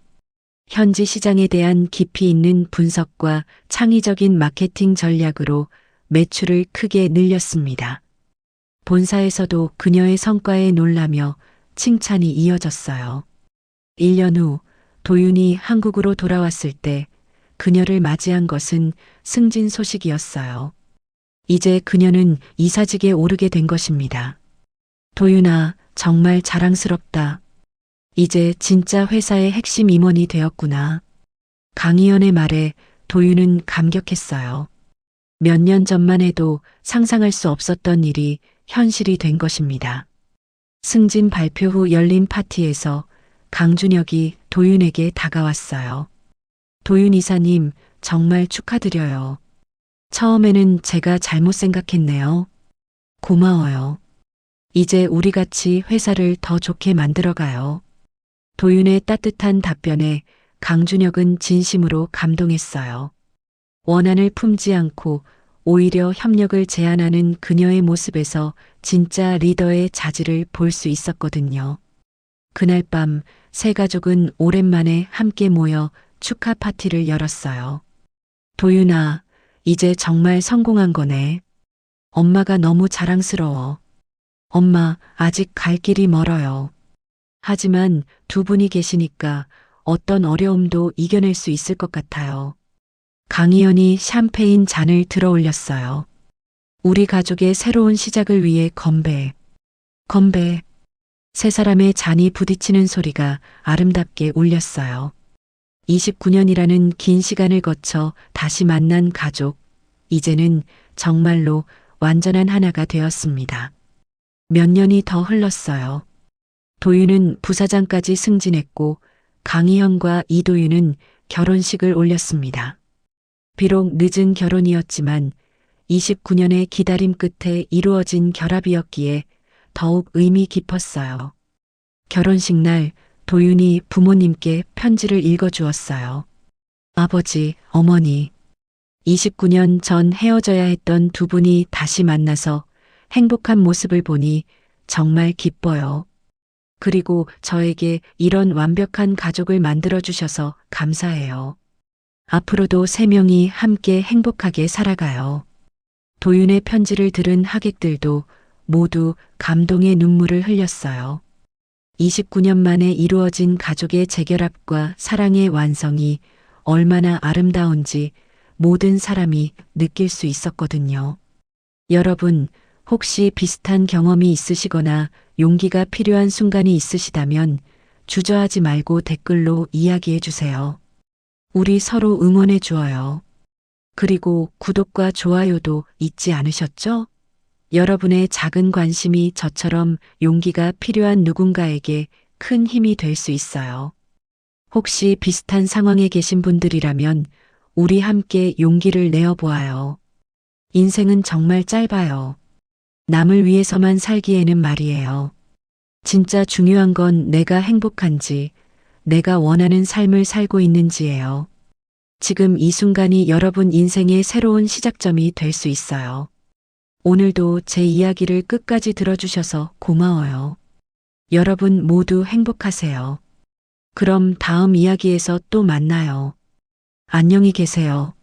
현지 시장에 대한 깊이 있는 분석과 창의적인 마케팅 전략으로 매출을 크게 늘렸습니다. 본사에서도 그녀의 성과에 놀라며 칭찬이 이어졌어요. 1년 후 도윤이 한국으로 돌아왔을 때 그녀를 맞이한 것은 승진 소식이었어요. 이제 그녀는 이사직에 오르게 된 것입니다. 도윤아, 정말 자랑스럽다. 이제 진짜 회사의 핵심 임원이 되었구나. 강희연의 말에 도윤은 감격했어요. 몇 년 전만 해도 상상할 수 없었던 일이 현실이 된 것입니다. 승진 발표 후 열린 파티에서 강준혁이 도윤에게 다가왔어요. 도윤 이사님, 정말 축하드려요. 처음에는 제가 잘못 생각했네요. 고마워요. 이제 우리 같이 회사를 더 좋게 만들어가요. 도윤의 따뜻한 답변에 강준혁은 진심으로 감동했어요. 원한을 품지 않고 오히려 협력을 제안하는 그녀의 모습에서 진짜 리더의 자질을 볼 수 있었거든요. 그날 밤 세 가족은 오랜만에 함께 모여 축하 파티를 열었어요. 도윤아, 이제 정말 성공한 거네. 엄마가 너무 자랑스러워. 엄마, 아직 갈 길이 멀어요. 하지만 두 분이 계시니까 어떤 어려움도 이겨낼 수 있을 것 같아요. 강희연이 샴페인 잔을 들어 올렸어요. 우리 가족의 새로운 시작을 위해 건배. 건배. 세 사람의 잔이 부딪히는 소리가 아름답게 울렸어요. 29년이라는 긴 시간을 거쳐 다시 만난 가족. 이제는 정말로 완전한 하나가 되었습니다. 몇 년이 더 흘렀어요. 도윤은 부사장까지 승진했고 강희연과 이도윤은 결혼식을 올렸습니다. 비록 늦은 결혼이었지만 29년의 기다림 끝에 이루어진 결합이었기에 더욱 의미 깊었어요. 결혼식 날 도윤이 부모님께 편지를 읽어주었어요. 아버지, 어머니, 29년 전 헤어져야 했던 두 분이 다시 만나서 행복한 모습을 보니 정말 기뻐요. 그리고 저에게 이런 완벽한 가족을 만들어주셔서 감사해요. 앞으로도 세 명이 함께 행복하게 살아가요. 도윤의 편지를 들은 하객들도 모두 감동의 눈물을 흘렸어요. 29년 만에 이루어진 가족의 재결합과 사랑의 완성이 얼마나 아름다운지 모든 사람이 느낄 수 있었거든요. 여러분, 혹시 비슷한 경험이 있으시거나 용기가 필요한 순간이 있으시다면 주저하지 말고 댓글로 이야기해 주세요. 우리 서로 응원해 주어요. 그리고 구독과 좋아요도 잊지 않으셨죠? 여러분의 작은 관심이 저처럼 용기가 필요한 누군가에게 큰 힘이 될 수 있어요. 혹시 비슷한 상황에 계신 분들이라면 우리 함께 용기를 내어 보아요. 인생은 정말 짧아요. 남을 위해서만 살기에는 말이에요. 진짜 중요한 건 내가 행복한지, 내가 원하는 삶을 살고 있는지예요. 지금 이 순간이 여러분 인생의 새로운 시작점이 될 수 있어요. 오늘도 제 이야기를 끝까지 들어주셔서 고마워요. 여러분 모두 행복하세요. 그럼 다음 이야기에서 또 만나요. 안녕히 계세요.